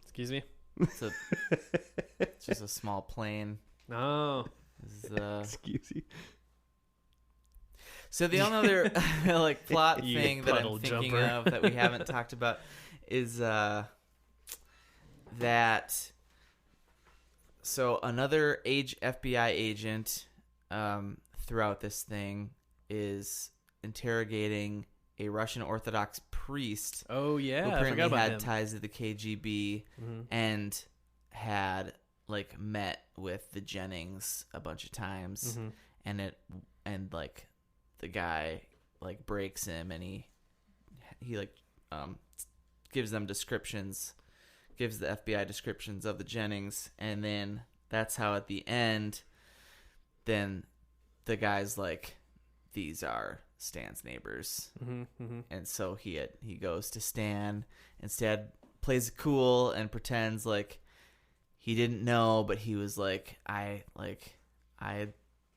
Excuse me. It's just a small plane. No. This is, Excuse you. So the only other like plot You thing that I'm puddle thinking jumper. of that we haven't talked about is that so another FBI agent throughout this thing is interrogating a Russian Orthodox priest Oh yeah, who I apparently forgot about had him. ties to the KGB Mhm. and had like met with the Jennings a bunch of times Mhm. and like the guy like breaks him and he like gives them descriptions, gives the FBI descriptions of the Jennings, and then that's how at the end then the guy's like, these are Stan's neighbors. And so he goes to Stan, instead plays it cool and pretends like he didn't know, but he was like, I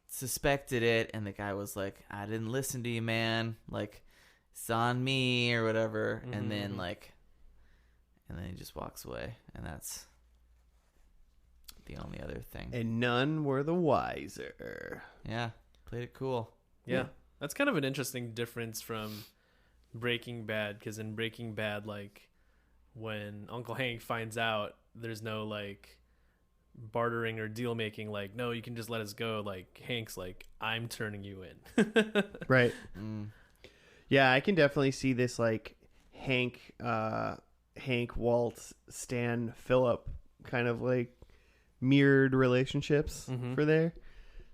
suspected it, and the guy was like, I didn't listen to you, man, like it's on me or whatever. And then he just walks away, and that's the only other thing. And none were the wiser. Yeah, played it cool. Yeah. That's kind of an interesting difference from Breaking Bad, because in Breaking Bad, like, when Uncle Hank finds out, there's no, like, bartering or deal making, like, no, you can just let us go. Like, Hank's like, I'm turning you in. Right. Yeah, I can definitely see this, like, Hank, Walt, Stan, Philip kind of, like, mirrored relationships for there.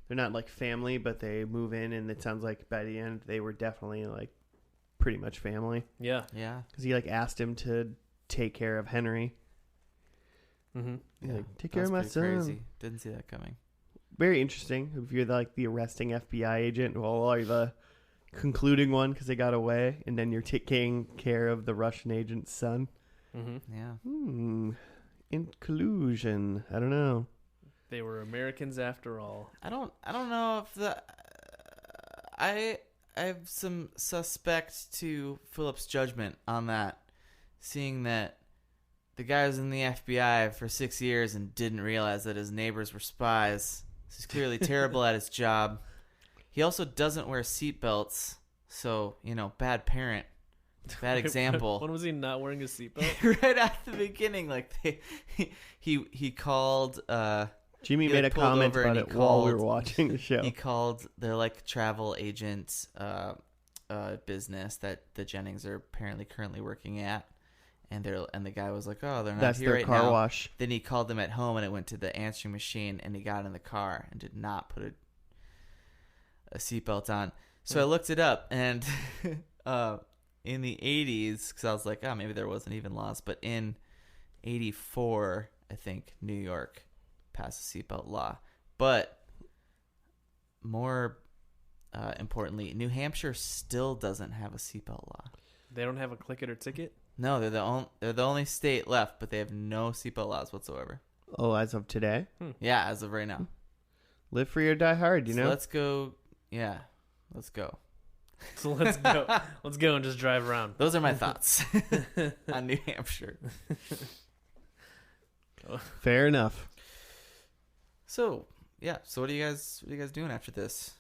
They're not like family, but they move in, and it sounds like by the end they were definitely like pretty much family. Yeah. Because he like asked him to take care of Henry. Like, take care of my son. Crazy. Didn't see that coming. Very interesting. If you're like the arresting FBI agent, well, are you the concluding one because they got away, and then you're taking care of the Russian agent's son? Yeah. Inclusion. I don't know. They were Americans after all. I don't know if I have some suspect to Philip's judgment on that, seeing that the guy was in the FBI for 6 years and didn't realize that his neighbors were spies. He's clearly terrible at his job. He also doesn't wear seatbelts, so, bad parent. Bad example. When was he not wearing a seatbelt? Right at the beginning, like he called Jimmy made a comment about it while we were watching the show. He called their like travel agent business that the Jennings are apparently currently working at, and the guy was like, "Oh, they're not That's here their right car now." wash. Then he called them at home, and it went to the answering machine, and he got in the car and did not put a seatbelt on. So I looked it up, and in the 80s, because I was like, oh, maybe there wasn't even laws, but in 84, I think New York passed a seatbelt law. But more importantly, New Hampshire still doesn't have a seatbelt law. They don't have a click it or ticket? No, they're the only state left, but they have no seatbelt laws whatsoever. Oh, as of today? Yeah, as of right now. Live free or die hard, you know? Let's go. Yeah, let's go. So let's go. Let's go and just drive around. Those are my thoughts on New Hampshire. Fair enough. So yeah. So what are you guys doing after this?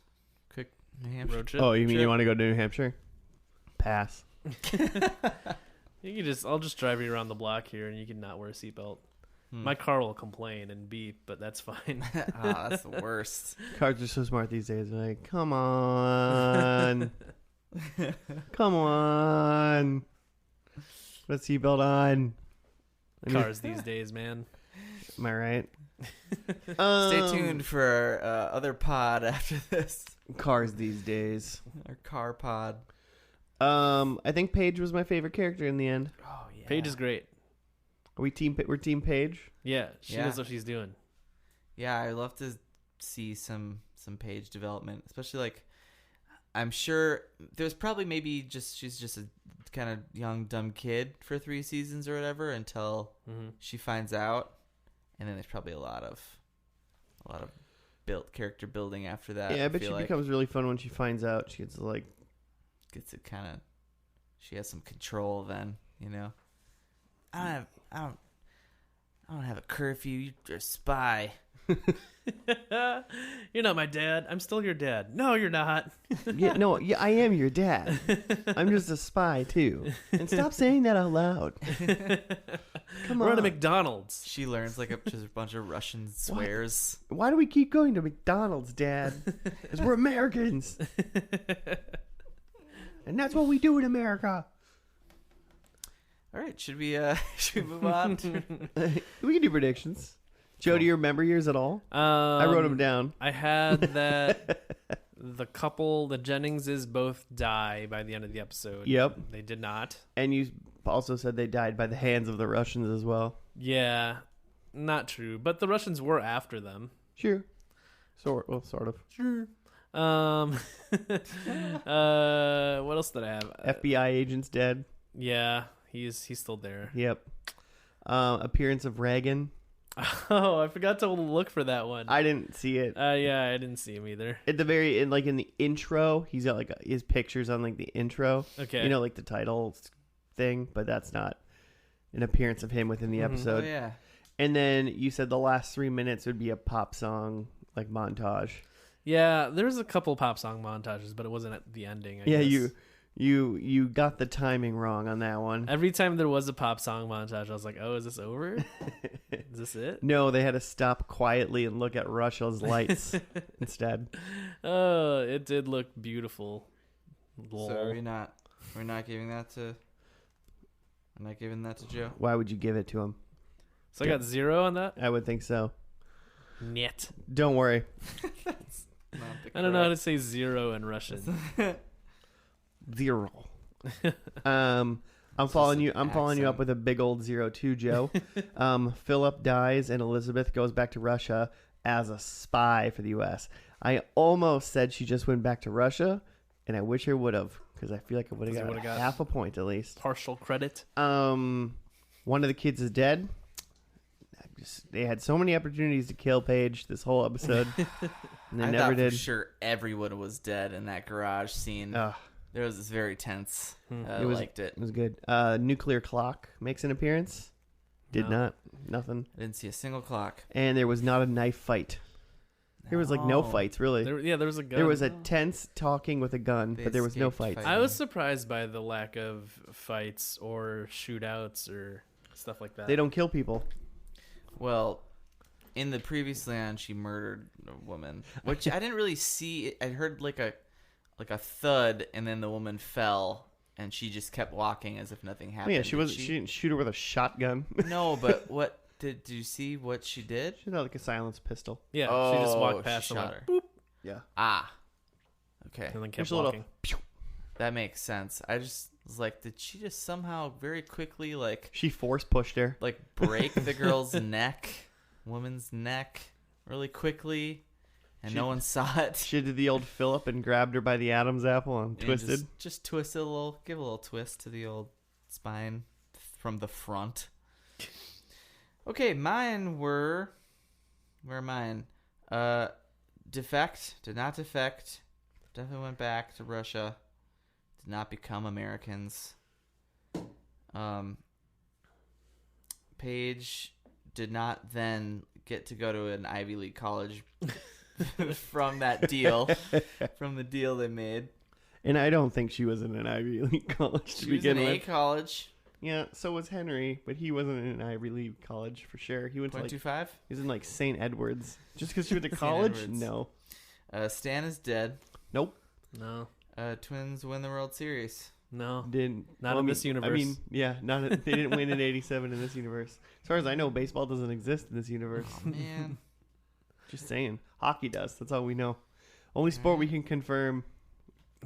Quick New Hampshire road trip. Oh, you mean you want to go to New Hampshire? Pass. I'll just drive you around the block here, and you can not wear a seatbelt. My car will complain and beep, but that's fine. Oh, that's the worst. Cars are so smart these days. They're like, come on. Come on. Put a seatbelt on. Cars these days, man. Am I right? Stay tuned for our other pod after this. Cars these days. Our car pod. I think Paige was my favorite character in the end. Oh yeah. Paige is great. We're team Paige. Yeah, she knows what she's doing. Yeah, I'd love to see some Paige development, especially like I'm sure there's probably maybe she's just a kind of young dumb kid for 3 seasons or whatever until she finds out, and then there's probably a lot of character building after that. Yeah, I bet she becomes really fun when she finds out. She gets it kind of. She has some control then, you know. I don't have a curfew. You're a spy. You're not my dad. I'm still your dad. No, you're not. Yeah, I am your dad. I'm just a spy too. And stop saying that out loud. Come on. We're at a McDonald's. She learns like just a bunch of Russian swears. Why do we keep going to McDonald's, Dad? Because we're Americans. And that's what we do in America. All right, should we move on? We can do predictions. Joe, do you remember yours at all? I wrote them down. I had that the couple, the Jenningses, both die by the end of the episode. Yep. They did not. And you also said they died by the hands of the Russians as well. Yeah, not true. But the Russians were after them. Sure. Sort of. Sure. What else did I have? FBI agent's dead. Yeah, he's still there. Yep. Appearance of Reagan. Oh, I forgot to look for that one. I didn't see it. Yeah, I didn't see him either. At the very in the intro, he's got like his pictures on like the intro. Okay. You know, like the title thing, but that's not an appearance of him within the episode. Oh, yeah. And then you said the last 3 minutes would be a pop song like montage. Yeah, there's a couple pop song montages, but it wasn't at the ending. I guess. You got the timing wrong on that one. Every time there was a pop song montage, I was like, "Oh, is this over? Is this it?" No, they had to stop quietly and look at Russia's lights instead. Oh, it did look beautiful. So we're not giving that to. I'm not giving that to Joe. Why would you give it to him? So I got 0 on that. I would think so. Nyet. Don't worry. I don't know how to say 0 in Russian. 0. I'm following you. I'm following you up with a big old 0-2, Joe. Philip dies and Elizabeth goes back to Russia as a spy for the U.S. I almost said she just went back to Russia, and I wish I would have, because I feel like I would have got half a point at least. Partial credit. One of the kids is dead. They had so many opportunities to kill Paige this whole episode, and they never did. For sure, everyone was dead in that garage scene. There was this very tense. I liked it. It was good. Nuclear clock makes an appearance. Did not. Nothing. I didn't see a single clock. And there was not a knife fight. There was like no fights, really. There was a gun. There was a tense talking with a gun, but there was no fights. I was surprised by the lack of fights or shootouts or stuff like that. They don't kill people. Well, in the previous land, she murdered a woman, which I didn't really see. I heard like a thud, and then the woman fell, and she just kept walking as if nothing happened. Oh, yeah, she didn't shoot her with a shotgun. No, but what did you see? What she did? She had like a silenced pistol. Yeah, she just walked past and went, her. boop. Yeah. Okay. And then kept There's walking. That makes sense. I just was like, did she just somehow very quickly She force pushed her. break the girl's woman's neck really quickly, and no one saw it? She did the old Philip and grabbed her by the Adam's apple and twisted. Just twist it give a little twist to the old spine from the front. Okay, mine were... Where are mine? Defect, did not defect. Definitely went back to Russia. Did not become Americans. Paige did not then get to go to an Ivy League college from that deal, from the deal they made. And I don't think she was in an Ivy League college to begin with. She was in a college. Yeah, so was Henry, but he wasn't in an Ivy League college for sure. He went to 0.25? He was in like St. Edward's. Just because she went to college? Edwards. No. Stan is dead. Nope. No. Twins win the World Series. No. Didn't. Not in this universe. I mean, yeah, they didn't win in 87 in this universe. As far as I know, baseball doesn't exist in this universe. Oh, man. Just saying. Hockey does. That's all we know. Only sport we can confirm.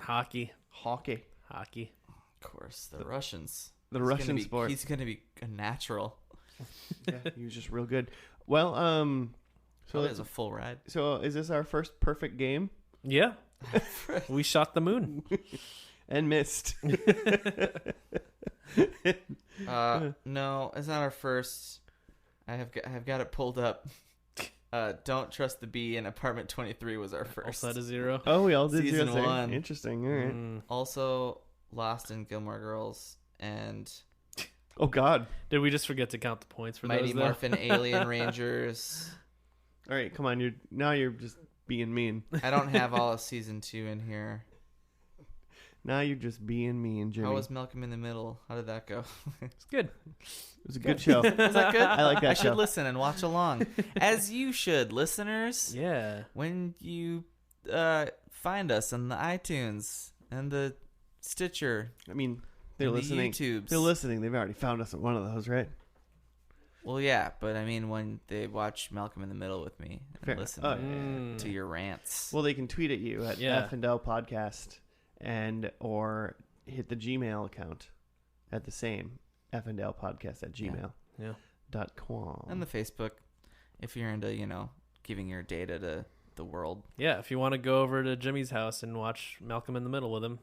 Hockey. Hockey. Of course, the Russians. The Russian sport. He's going to be a natural. Yeah, he was just real good. Well, so it's a full ride. So is this our first perfect game? Yeah. We shot the moon. And missed. No, it's not our first. I have got it pulled up. Don't Trust the Bee in Apartment 23 was our first. Also at a 0. Oh, we all did Season 0. 1. Interesting. All right. Also, Lost in Gilmore Girls and... Oh, God. Did we just forget to count the points for Mighty those? Morphin Alien Rangers. All right, come on. You're just being mean. I don't have all of season 2 in here. Now you're just being mean, Jimmy. How was Malcolm in the Middle? How did that go? It's good. It was a good show. Was that good? I like that I show. should listen and watch along. As you should, listeners. Yeah. When you find us on the iTunes and the Stitcher. I mean, they're and listening. The YouTubes. They're listening. They've already found us on one of those, right? Well, yeah, but I mean when they watch Malcolm in the Middle with me and Fair. listen to your rants. Well, they can tweet at you at F&L Podcast or hit the Gmail account at the same F&L Podcast at gmail.com. And the Facebook, if you're into, giving your data to the world. Yeah, if you want to go over to Jimmy's house and watch Malcolm in the Middle with him,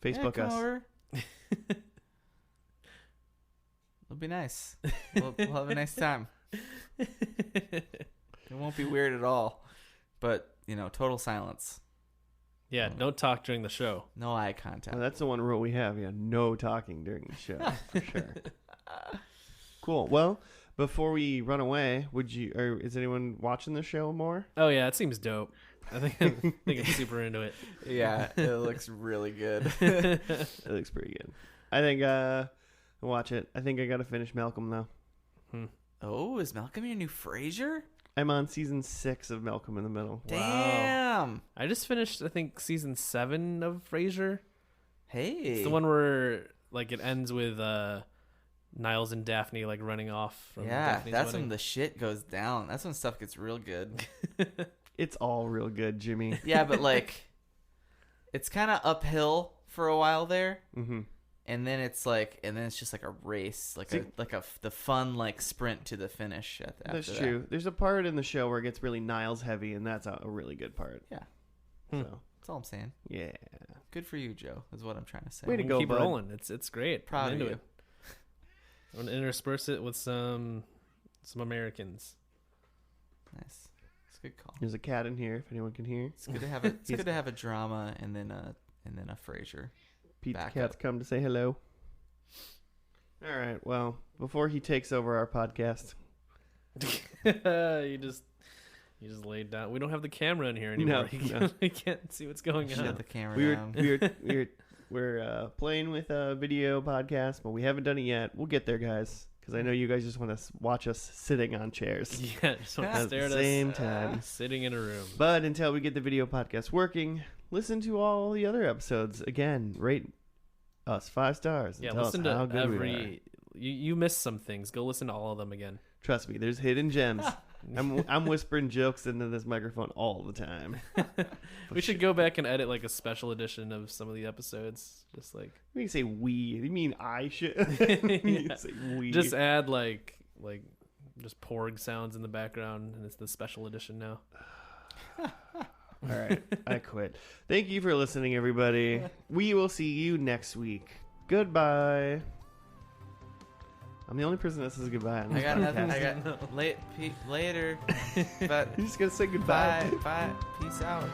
Facebook come us. Over. It'll be nice. We'll have a nice time. It won't be weird at all. But, total silence. Yeah, don't talk during the show. No eye contact. Well, that's the one rule we have. Yeah, no talking during the show for sure. Cool. Well, before we run away, is anyone watching the show more? Oh yeah, it seems dope. I think I'm super into it. Yeah, it looks really good. It looks pretty good. I think I'll watch it. I think I got to finish Malcolm though. Oh, is Malcolm your new Frasier? I'm on season 6 of Malcolm in the Middle. Damn. Wow. I just finished, I think, season 7 of Frasier. Hey. It's the one where like it ends with Niles and Daphne like running off from Daphne's that's wedding. when the shit goes down. That's when stuff gets real good. It's all real good, Jimmy. Yeah, but like it's kind of uphill for a while there. Mm-hmm. And then it's just like a race, the fun like sprint to the finish. That's true. There's a part in the show where it gets really Niles heavy, and that's a really good part. Yeah. So that's all I'm saying. yeah, Good for you, Joe. Is what I'm trying to say. Way to go, keep bud. rolling. It's great. Proud I'm of into you. it. I'm gonna intersperse it with some Americans. Nice. It's a good call. there's a cat in here if anyone can hear. It's good to have it's good to have a drama and then a Frasier. Pete the Back cat's up. come to say hello. All right. Well, before he takes over our podcast, You just laid down. We don't have the camera in here anymore. No. You can't see what's going Shut on. the camera we were down. we're playing with a video podcast, but we haven't done it yet. We'll get there, guys, because I know you guys just want to watch us sitting on chairs Yeah, just want to at stare the at same us time. sitting in a room. But until we get the video podcast working, listen to all the other episodes again. Rate us 5 stars. And Yeah, tell listen us to how good we are. every. You missed some things. Go listen to all of them again. Trust me, there's hidden gems. I'm whispering jokes into this microphone all the time. We should go back and edit like a special edition of some of the episodes. Just like We can say we. You mean I should? Yeah. Say we. just add like just porg sounds in the background, and it's the special edition now. All right, I quit. Thank you for listening, everybody. We will see you next week. Goodbye. I'm the only person that says goodbye on I this got nothing. podcast. I got later. But You're just gonna say goodbye. bye. Peace out.